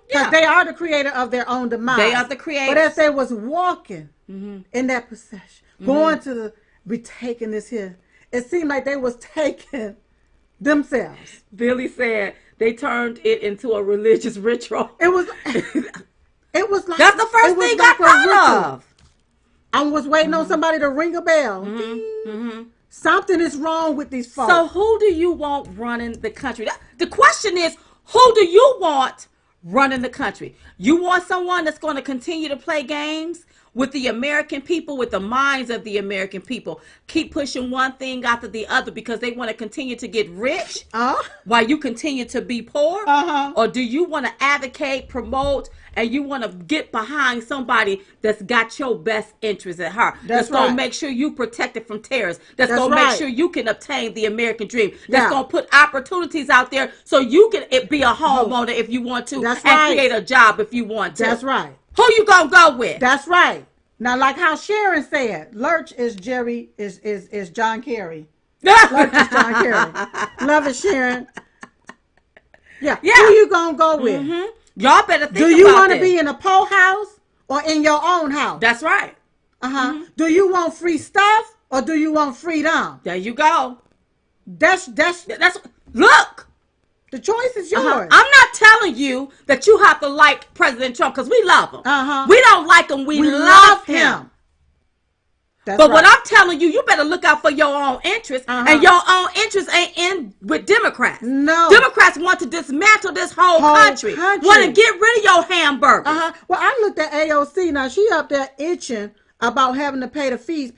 Because they are the creator of their own demise. They are the creators. But as they was walking in that procession, going to be taking this here, it seemed like they was taking themselves. Billy said they turned it into a religious ritual. It was like that's the first thing I thought of. I was waiting on somebody to ring a bell. Something is wrong with these folks. So who do you want running the country? The question is, who do you want running the country? You want someone that's going to continue to play games with the American people, with the minds of the American people, keep pushing one thing after the other because they want to continue to get rich while you continue to be poor? Or do you want to advocate, promote, and you want to get behind somebody that's got your best interest at heart? That's going to make sure you protected from terrorists. That's going to make sure you can obtain the American dream. That's going to put opportunities out there so you can be a homeowner if you want to and create a job if you want to. That's right. Who you going to go with? That's right. Now, like how Sharon said, Lurch is is John Kerry. Lurch is John Kerry. Love it, Sharon. Yeah. Who you going to go with? Y'all better think about this. Do you want to be in a po house or in your own house? That's right. Do you want free stuff or do you want freedom? There you go. That's look. The choice is yours. I'm not telling you that you have to like President Trump because we love him. We don't like him. We love him. But what I'm telling you, you better look out for your own interests. And your own interests ain't in with Democrats. No. Democrats want to dismantle this whole country. Want to get rid of your hamburger. Well, I looked at AOC. Now, she up there itching about having to pay her fees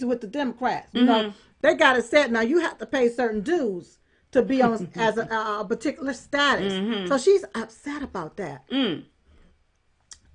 with the Democrats. You know, they got it set. Now, you have to pay certain dues to be on as a particular status. So she's upset about that.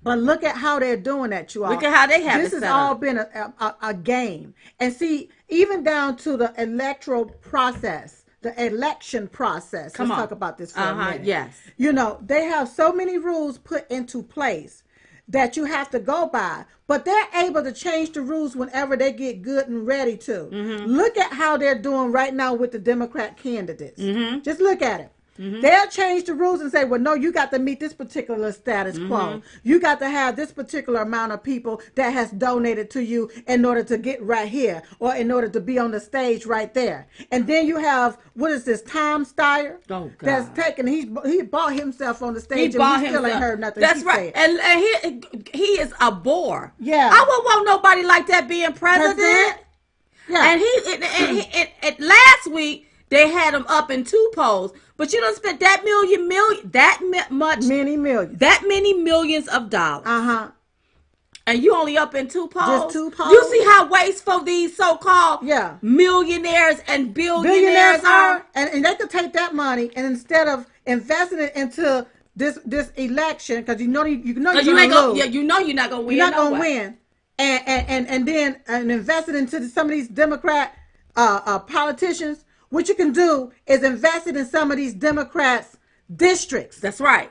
But look at how they're doing that, you all. Look at how they have this it has set all up. been a game. And see, even down to the electoral process, the election process. Let's talk about this for a minute. Yes. You know, they have so many rules put into place that you have to go by, but they're able to change the rules whenever they get good and ready to. Look at how they're doing right now with the Democrat candidates. Just look at it. They'll change the rules and say, well, no, you got to meet this particular status quo. You got to have this particular amount of people that has donated to you in order to get right here or in order to be on the stage right there. And then you have, what is this, Tom Steyer? Oh, God. That's taken, he bought himself on the stage and we still ain't heard nothing. That's right. And he is a bore. Yeah. I wouldn't want nobody like that being president. Yeah. And last week, they had him up in 2 polls, but you don't spend that many millions of dollars. And you only up in 2 polls. Just 2 polls. You see how wasteful these so-called millionaires and billionaires are? And they could take that money and instead of investing it into this election, because you know you're not going to lose. Yeah, you know you're not going to win. You're not going to win. And then invest it into some of these Democrat politicians. What you can do is invest it in some of these Democrats' districts. That's right.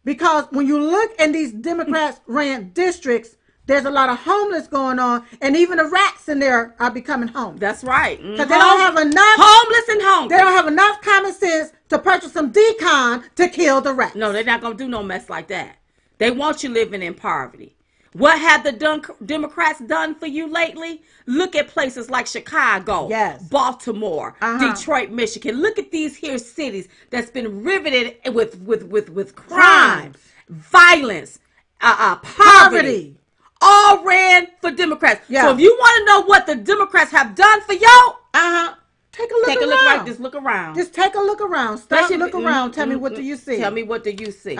Because when you look in these Democrats ran districts, there's a lot of homeless going on, and even the rats in there are becoming homeless. That's right. Because they don't have enough homeless and hungry. They don't have enough common sense to purchase some decon to kill the rats. No, they're not gonna do no mess like that. They want you living in poverty. What have the Democrats done for you lately? Look at places like Chicago, Baltimore, Detroit, Michigan. Look at these here cities that's been riveted with crime, violence, poverty. All ran for Democrats. So if you want to know what the Democrats have done for y'all, take a look around. Right. Just look around. Just take a look around. Stop and look around. Tell me what do you see. Tell me what do you see.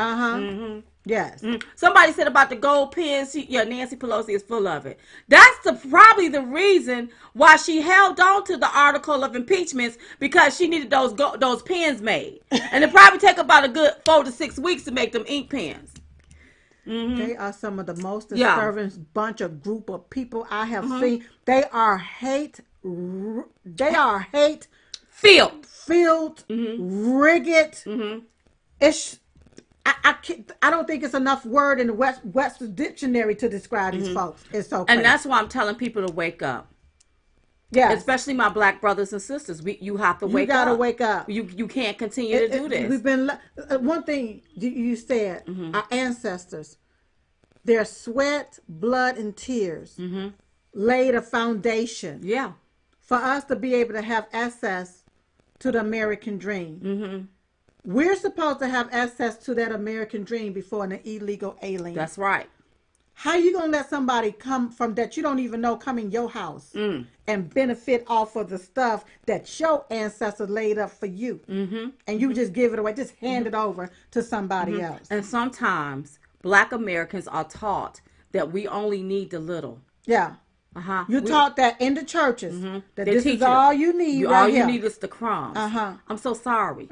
Yes. Somebody said about the gold pens. Nancy Pelosi is full of it. That's probably the reason why she held on to the article of impeachments, because she needed those pens made, and it probably take about a good 4 to 6 weeks to make them ink pens. They are some of the most disturbing bunch of group of people I have seen. They are hate filled, rigged. It's I don't think it's enough word in the Webster dictionary to describe these folks. It's so crazy. And that's why I'm telling people to wake up. Yeah, especially my black brothers and sisters. You have to wake up. You gotta wake up. You can't continue to do this. We've been one thing you said. Our ancestors, their sweat, blood, and tears laid a foundation. Yeah, for us to be able to have access to the American dream. We're supposed to have access to that American dream before an illegal alien. That's right. How you gonna let somebody come from that you don't even know come in your house and benefit off of the stuff that your ancestors laid up for you, and you just give it away, just hand it over to somebody else? And sometimes Black Americans are taught that we only need the little. Yeah. You're taught that in the churches that this is all you need. All you need is the crumbs. I'm so sorry.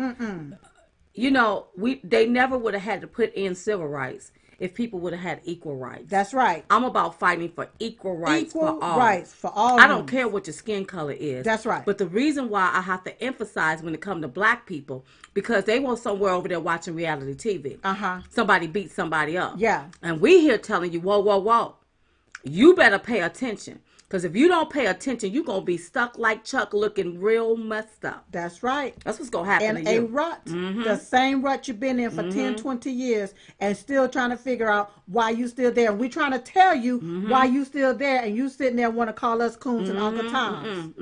You know, they never would have had to put in civil rights if people would have had equal rights. That's right. I'm about fighting for equal rights for all. Rights for all. I don't care what your skin color is. That's right. But the reason why I have to emphasize when it comes to black people, because they want somewhere over there watching reality TV. Somebody beat somebody up. Yeah. And we here telling you, whoa, whoa, whoa. You better pay attention. Because if you don't pay attention, you're going to be stuck like Chuck looking real messed up. That's right. That's what's going to happen to you. In a rut. The same rut you've been in for 10, 20 years and still trying to figure out why you still there. And we're trying to tell you why you still there, and you sitting there want to call us coons and Uncle Toms.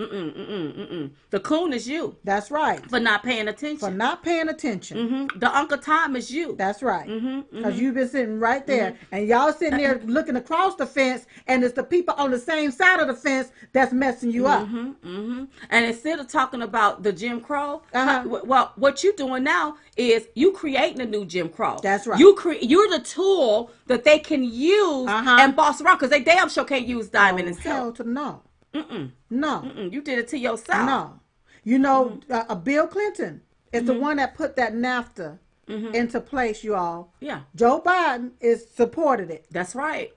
The coon is you. That's right. For not paying attention. For not paying attention. The Uncle Tom is you. That's right. Because you've been sitting right there. And y'all sitting there looking across the fence, and it's the people on the same side of the fence that's messing you up. And instead of talking about the Jim Crow, well, what you're doing now is you creating a new Jim Crow. That's right. You're the tool that they can use and boss around, because they damn sure can't use Diamond and Silk. Hell to no. No. You did it to yourself. No. You know, Bill Clinton is the one that put that NAFTA into place, you all. Yeah. Joe Biden is supported it. That's right.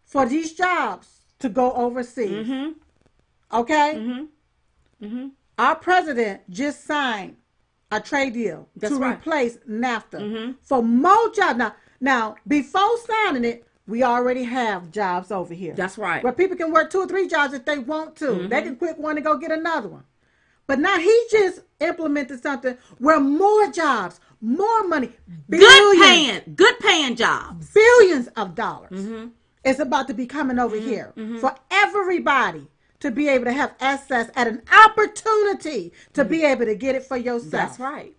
For these jobs to go overseas. Okay? Our president just signed a trade deal to replace NAFTA for more jobs. Now, before signing it, We already have jobs over here. That's right. Where people can work 2 or 3 jobs if they want to. They can quit one and go get another one. But now he just implemented something where more jobs, more money, good paying jobs, billions of dollars is about to be coming over here for everybody to be able to have access at an opportunity to be able to get it for yourself. That's right.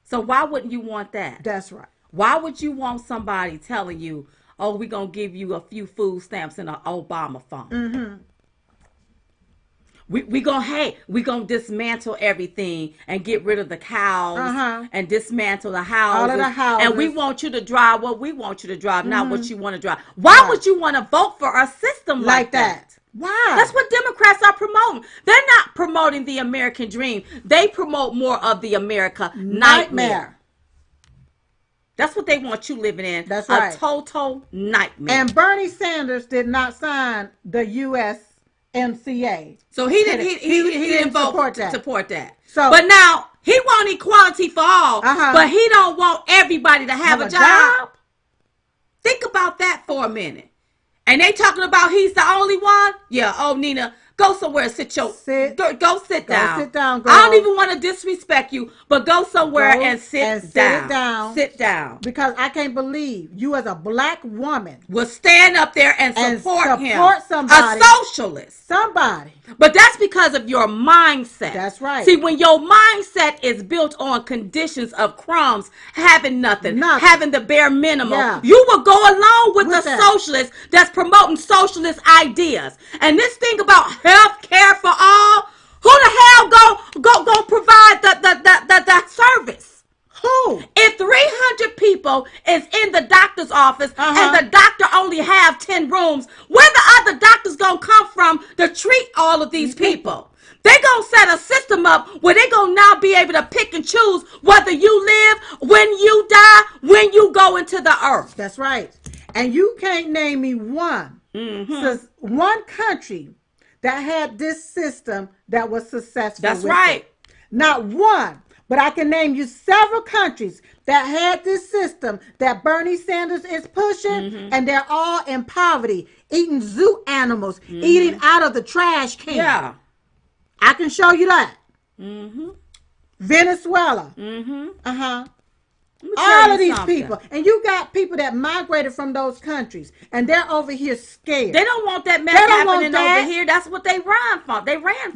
So why wouldn't you want that? That's right. Why would you want somebody telling you, oh, we're going to give you a few food stamps and an Obama phone? We're going to dismantle everything and get rid of the cows and dismantle the houses. All of the houses. And we want you to drive what we want you to drive, not what you want to drive. Why would you want to vote for a system like that? Why? That's what Democrats are promoting. They're not promoting the American dream. They promote more of the America nightmare. That's what they want you living in. That's right. A total nightmare. And Bernie Sanders did not sign the USMCA. So he didn't vote to support that. So, but now he want equality for all, but he don't want everybody to have a job. Think about that for a minute. And they talking about he's the only one? Yeah, oh, Nina, go somewhere and go sit down. Go sit down, girl. I don't even want to disrespect you, but go somewhere and sit down. Sit down. Because I can't believe you as a black woman will stand up there and support him. Somebody. A socialist. Somebody. But that's because of your mindset. That's right. See, when your mindset is built on conditions of crumbs, having nothing. Having the bare minimum, you will go along with the socialist that's promoting socialist ideas. And this thing about health care for all, who the hell go provide the service? Who? If 300 people is in the doctor's office and the doctor only have 10 rooms, where the other doctors gonna come from to treat all of these people? They gonna set a system up where they gonna now be able to pick and choose whether you live, when you die, when you go into the earth. That's right. And you can't name me one country that had this system that was successful. That's right. Not one. But I can name you several countries that had this system that Bernie Sanders is pushing, and they're all in poverty, eating zoo animals, eating out of the trash can. Yeah. I can show you that. Venezuela. All of these people. And you got people that migrated from those countries, and they're over here scared. They don't want that mess happening over here. That's what they ran from. They ran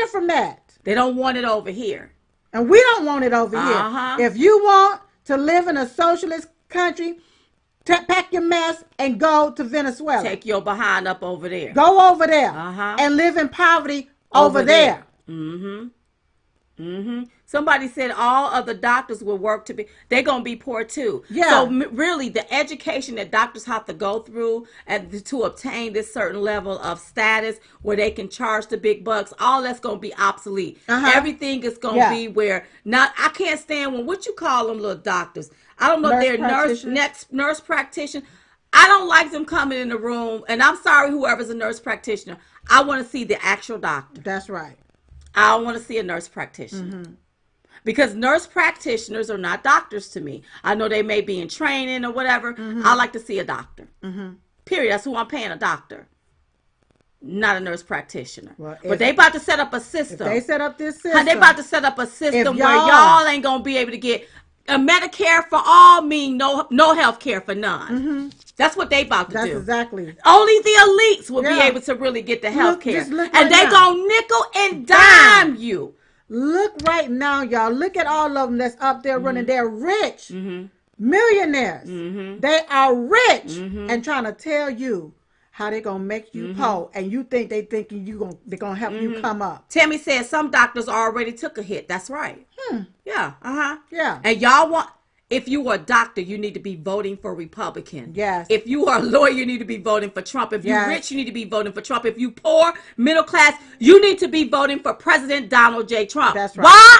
from that. They don't want it over here. And we don't want it over here. If you want to live in a socialist country, pack your mess and go to Venezuela. Take your behind up over there. Go over there and live in poverty over there. Somebody said all other doctors will work they're going to be poor too. Yeah. So really the education that doctors have to go through to obtain this certain level of status where they can charge the big bucks, all that's going to be obsolete. Everything is going to be where I can't stand what you call them little doctors. I don't know if they're nurse practitioner. I don't like them coming in the room, and I'm sorry whoever's a nurse practitioner. I want to see the actual doctor. That's right. I don't want to see a nurse practitioner. Because nurse practitioners are not doctors to me. I know they may be in training or whatever. I like to see a doctor. Period. That's who I'm paying, a doctor. Not a nurse practitioner. Well, but they about to set up a system. If they set up this system. They about to set up a system where y'all ain't going to be able to get a Medicare for all mean no health care for none. That's what they about to do. That's exactly. Only the elites will be able to really get the health care. And they going to nickel and dime you. Look right now, y'all. Look at all of them that's up there running. They're rich. Millionaires. They are rich and trying to tell you how they going to make you poor. And you think they're going to help you come up. Tammy said some doctors already took a hit. That's right. Yeah. Yeah. And y'all if you are a doctor, you need to be voting for Republican. Yes. If you are a lawyer, you need to be voting for Trump. If you're rich, you need to be voting for Trump. If you poor, middle class, you need to be voting for President Donald J. Trump. That's right. Why?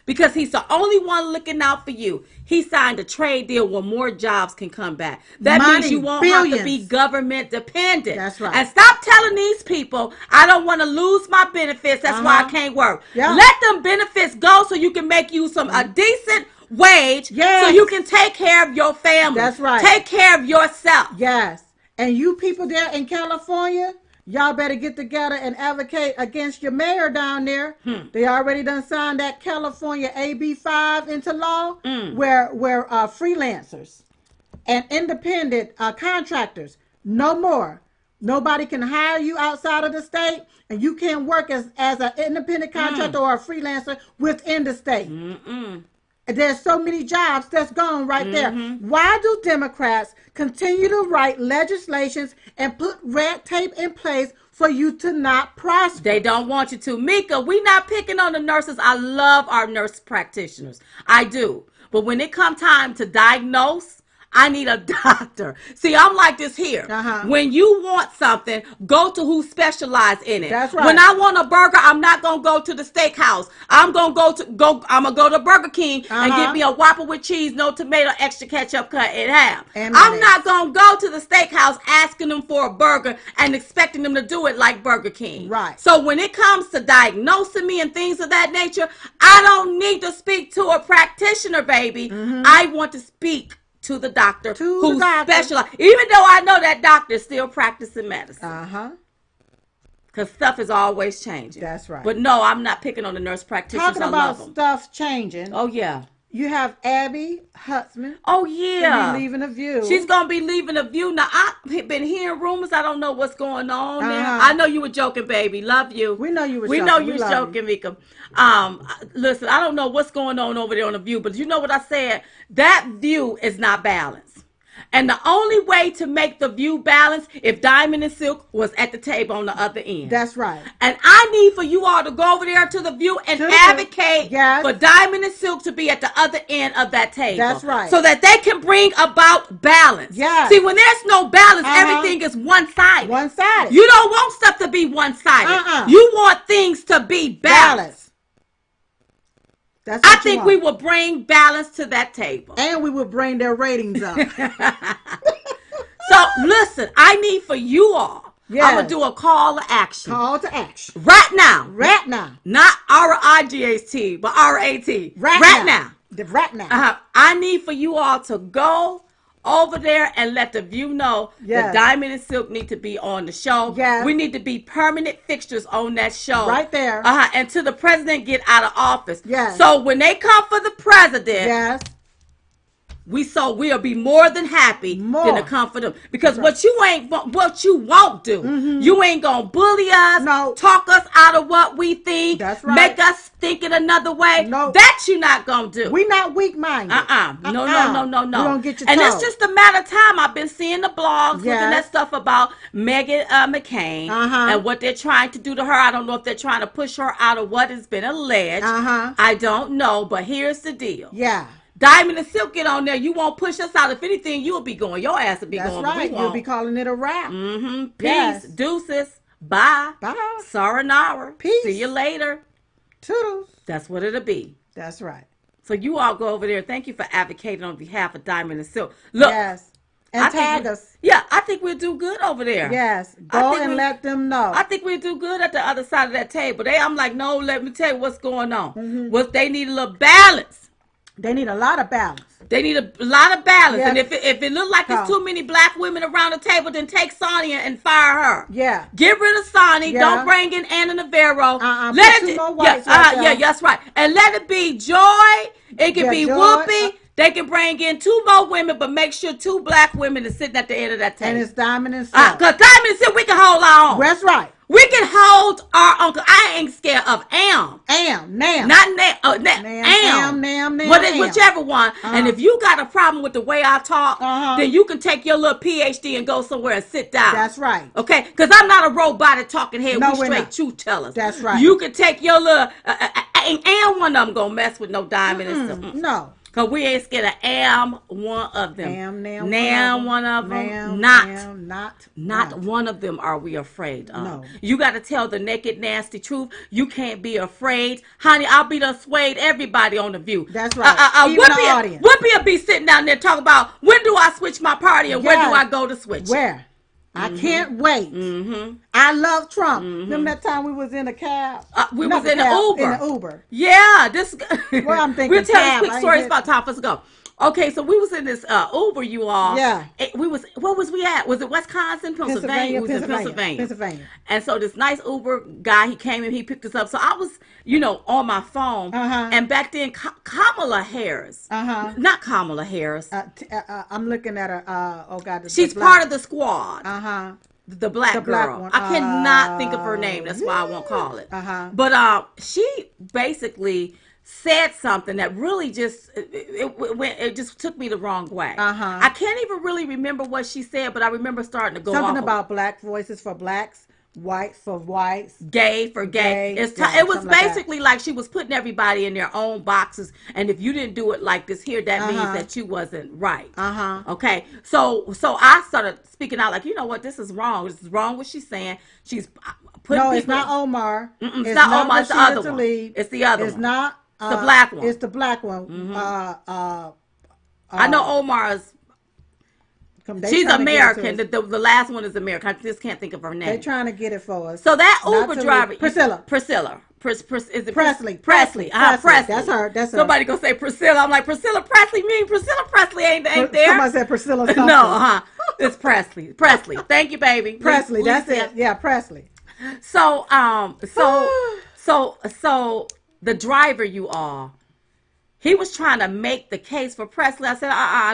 Because he's the only one looking out for you. He signed a trade deal where more jobs can come back. That means you won't have to be government dependent. That's right. And stop telling these people, I don't want to lose my benefits. That's why I can't work. Let them benefits go so you can make you a decent wage so you can take care of your family. That's right. Take care of yourself. Yes. And you people there in California, y'all better get together and advocate against your mayor down there. They already done signed that California AB 5 into law, where freelancers and independent contractors, no more. Nobody can hire you outside of the state, and you can't work as an independent contractor or a freelancer within the state. There's so many jobs that's gone right there. Why do Democrats continue to write legislations and put red tape in place for you to not prosper? They don't want you to. Mika, we not picking on the nurses. I love our nurse practitioners. I do. But when it come time to diagnose, I need a doctor. See, I'm like this here. When you want something, go to who specialize in it. That's right. When I want a burger, I'm not gonna go to the steakhouse. I'm gonna go to Burger King and get me a Whopper with cheese, no tomato, extra ketchup, cut in half. I'm not gonna go to the steakhouse asking them for a burger and expecting them to do it like Burger King. Right. So when it comes to diagnosing me and things of that nature, I don't need to speak to a practitioner, baby. I want to speak to the doctor who specializes. Even though I know that doctor is still practicing medicine. Because stuff is always changing. That's right. But no, I'm not picking on the nurse practitioners. Talking about stuff changing. Oh, yeah. You have Abby Hutzman. Oh, yeah. Be leaving The View. She's going to be leaving The View. Now, I've been hearing rumors. I don't know what's going on now. I know you were joking, baby. Love you. We know you were joking. We know you were joking, you. Mika. Listen, I don't know what's going on over there on The View, but you know what I said? That view is not balanced. And the only way to make The View balanced if Diamond and Silk was at the table on the other end. That's right. And I need for you all to go over there to The View and advocate for Diamond and Silk to be at the other end of that table. That's right. So that they can bring about balance. Yes. See, when there's no balance, everything is one-sided. One-sided. You don't want stuff to be one-sided. You want things to be balanced. I think we will bring balance to that table. And we will bring their ratings up. So, listen, I need for you all. I'm going to do a call to action. Call to action. Right now. Right now. Not R-I-G-H-T, but R-A-T. Right now. Right now. I need for you all to go over there and let The View know that Diamond and Silk need to be on the show. We need to be permanent fixtures on that show. Right there. Until the president get out of office. Yes. So when they come for the president, we'll be more than happy than to come for them. Because what you won't do, you ain't gonna bully us, talk us out of what we think, make us think it another way. That you not gonna do. We not weak-minded. No. We don't get your and toe. it's just a matter of time. I've been seeing the blogs, looking at stuff about Meghan McCain and what they're trying to do to her. I don't know if they're trying to push her out of what has been alleged. I don't know, but here's the deal. Diamond and Silk get on there. You won't push us out. If anything, you'll be going. Your ass will be going. That's right. You'll be calling it a wrap. Peace. Deuces. Bye. Sayonara. Peace. See you later. Toodles. That's what it'll be. That's right. So you all go over there. Thank you for advocating on behalf of Diamond and Silk. Look. And tag us. Yeah, I think we'll do good over there. Yes. Go and let them know. I think we'll do good at the other side of that table. I'm like, no, let me tell you what's going on. They need a little balance. They need a lot of balance. They need a lot of balance. And if it looks like there's too many black women around the table, then take Sonia and fire her. Get rid of Sonia. Don't bring in Anna Navarro. Let it that's right. And let it be Joy. It can be Whoopi. They can bring in 2 more women, but make sure 2 black women are sitting at the end of that table. And it's Diamond and Silk. Because Diamond and Silk, we can hold our own. That's right. We can hold our own. I ain't scared of Am. Nam. Not Nam. Nam. Whichever one. And if you got a problem with the way I talk, then you can take your little PhD and go somewhere and sit down. That's right. Okay? Because I'm not a robotic talking head. No, we straight not. truth tellers. That's right. You can take your little... ain't one of them gonna mess with no Diamond and Silk. No. Because we ain't scared of Am, one of them. Nam, one of them. Not one of them are we afraid of. No. You got to tell the naked, nasty truth. You can't be afraid. Honey, I'll be done swayed everybody on The View. That's right. Even the audience. Whoopi will be sitting down there talking about when do I switch my party and where do I go to switch? Where? I can't wait. I love Trump. Remember that time we was in a cab? We was in an Uber. In an Uber. Yeah. Well, I'm thinking we'll tell a quick story about time. Let's go. Okay, so we was in this Uber, you all. Yeah. Where was we at? Was it Wisconsin, Pennsylvania? We was in Pennsylvania. And so this nice Uber guy, he came and he picked us up. So I was, on my phone. And back then, Kamala Harris. Not Kamala Harris. I'm looking at her. Oh God. She's part of the squad. The black girl. Black one. I cannot think of her name. That's why I won't call it. But she basically said something that really just it just took me the wrong way. I can't even really remember what she said, but I remember starting to go something off about black voices for blacks, white for whites, gay for gay. It was basically like she was putting everybody in their own boxes, and if you didn't do it like this here, that means that you wasn't right. Okay, so I started speaking out like, you know what, this is wrong. This is wrong what she's saying. She's putting no, it's not Omar. It's not Omar. It's the other one. It's the other one. It's not. The black one. It's the black one. I know Omar's. She's American. The last one is American. I just can't think of her name. They're trying to get it for us. So that Uber driver, Priscilla. Is it Presley? Presley. That's her. Somebody gonna say Priscilla. I'm like, Priscilla Presley. Priscilla Presley ain't there. Somebody said Priscilla something. No, it's Presley. Thank you, baby. Presley. That's it. Yeah, Presley. So the driver, you all, he was trying to make the case for Presley. I said,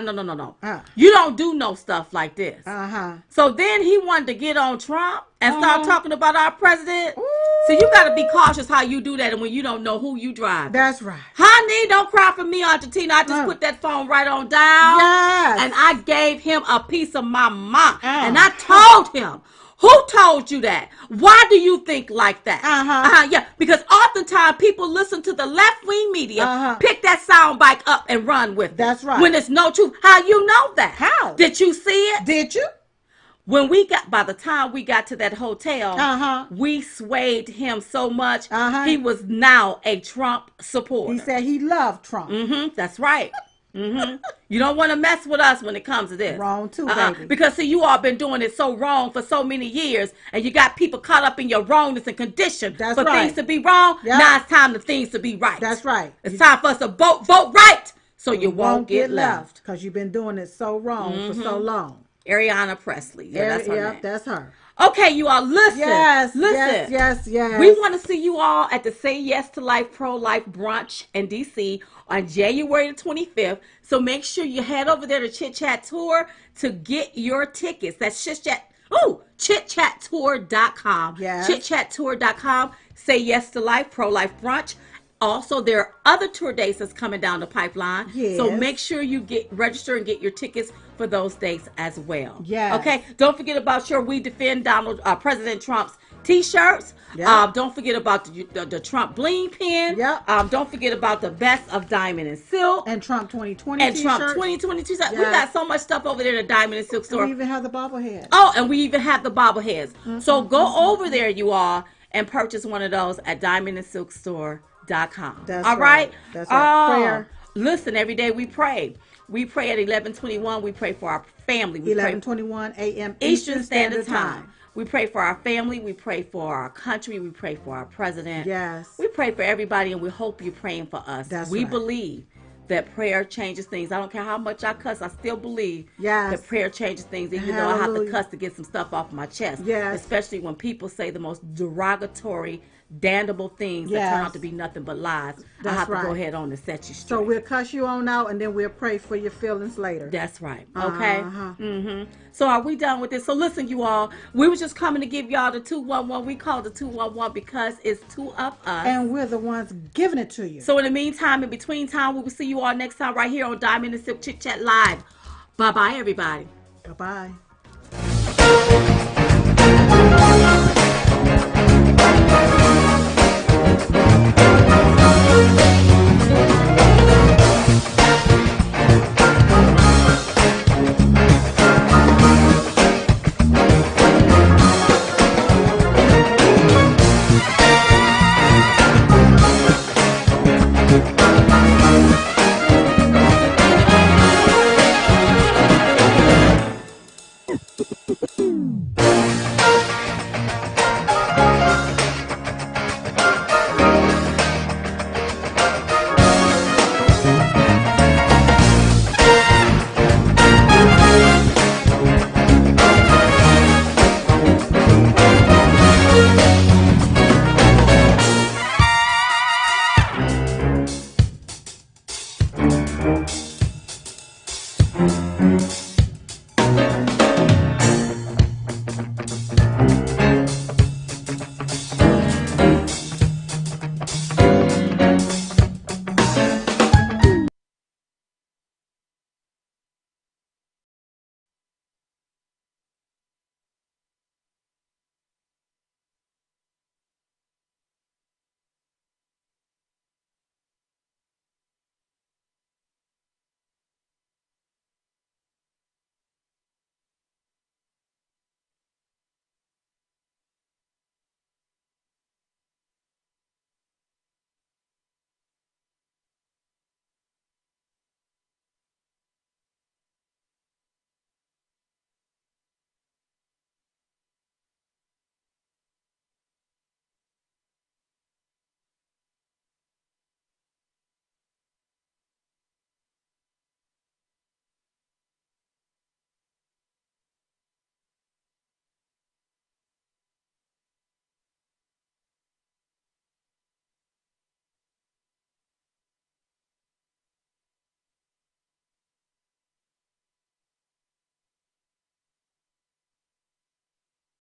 no. You don't do no stuff like this. So then he wanted to get on Trump and start talking about our president. Ooh. So you got to be cautious how you do that, and when you don't know who you drive. That's right. Honey, don't cry for me, Argentina. I just put that phone right on down. Yes. And I gave him a piece of my mind. And I told him, who told you that? Why do you think like that? Yeah, because oftentimes people listen to the left-wing media, pick that soundbite up and run with it. That's right. When it's no truth. How you know that? How? Did you see it? Did you? By the time we got to that hotel, we swayed him so much, he was now a Trump supporter. He said he loved Trump. That's right. You don't want to mess with us when it comes to this. Wrong too, baby. Because see, you all been doing it so wrong for so many years, and you got people caught up in your wrongness and conditioned for things to be wrong. Yep. Now it's time for things to be right. That's right. It's time for us to vote right, so you won't get left. Because you've been doing it so wrong for so long. Ariana Presley. Yeah, that's her name. That's her. Okay, you all, listen. Yes. We want to see you all at the Say Yes to Life Pro-Life Brunch in D.C. on January the 25th. So make sure you head over there to Chit Chat Tour to get your tickets. That's chitchattour.com. Yes. Chitchattour.com. Say Yes to Life Pro-Life Brunch. Also, there are other tour dates that's coming down the pipeline. Yes. So make sure you register and get your tickets for those dates as well. Yes. Okay. Don't forget about your We Defend President Trump's T-shirts. Yep. Don't forget about the Trump bling pin. Yep. Don't forget about the Best of Diamond and Silk. And Trump 2020 and t-shirts. Trump 2020 t-shirts. Yes. We got so much stuff over there at the Diamond and Silk store. And we even have the bobbleheads. Oh, and we even have the bobbleheads. So go over there, you all, and purchase one of those at DiamondandSilkStore.com. That's all right. That's right. Prayer. Listen, every day we pray. We pray at 11:21. We pray for our family. 11:21 a.m. Eastern Standard Time. We pray for our family. We pray for our country. We pray for our president. Yes. We pray for everybody, and we hope you're praying for us. We believe that prayer changes things. I don't care how much I cuss. I still believe that prayer changes things, even though I have to cuss to get some stuff off my chest. Yes. Especially when people say the most derogatory, damnable things that turn out to be nothing but lies. I have to go ahead on and set you straight. So we'll cuss you on out, and then we'll pray for your feelings later. That's right. Okay. So are we done with this? So listen, you all, we were just coming to give y'all the 211. We call it the 211 because it's two of us, and we're the ones giving it to you. So in the meantime, in between time, we will see you all next time right here on Diamond and Silk Chit Chat Live. Bye bye, everybody. Bye bye.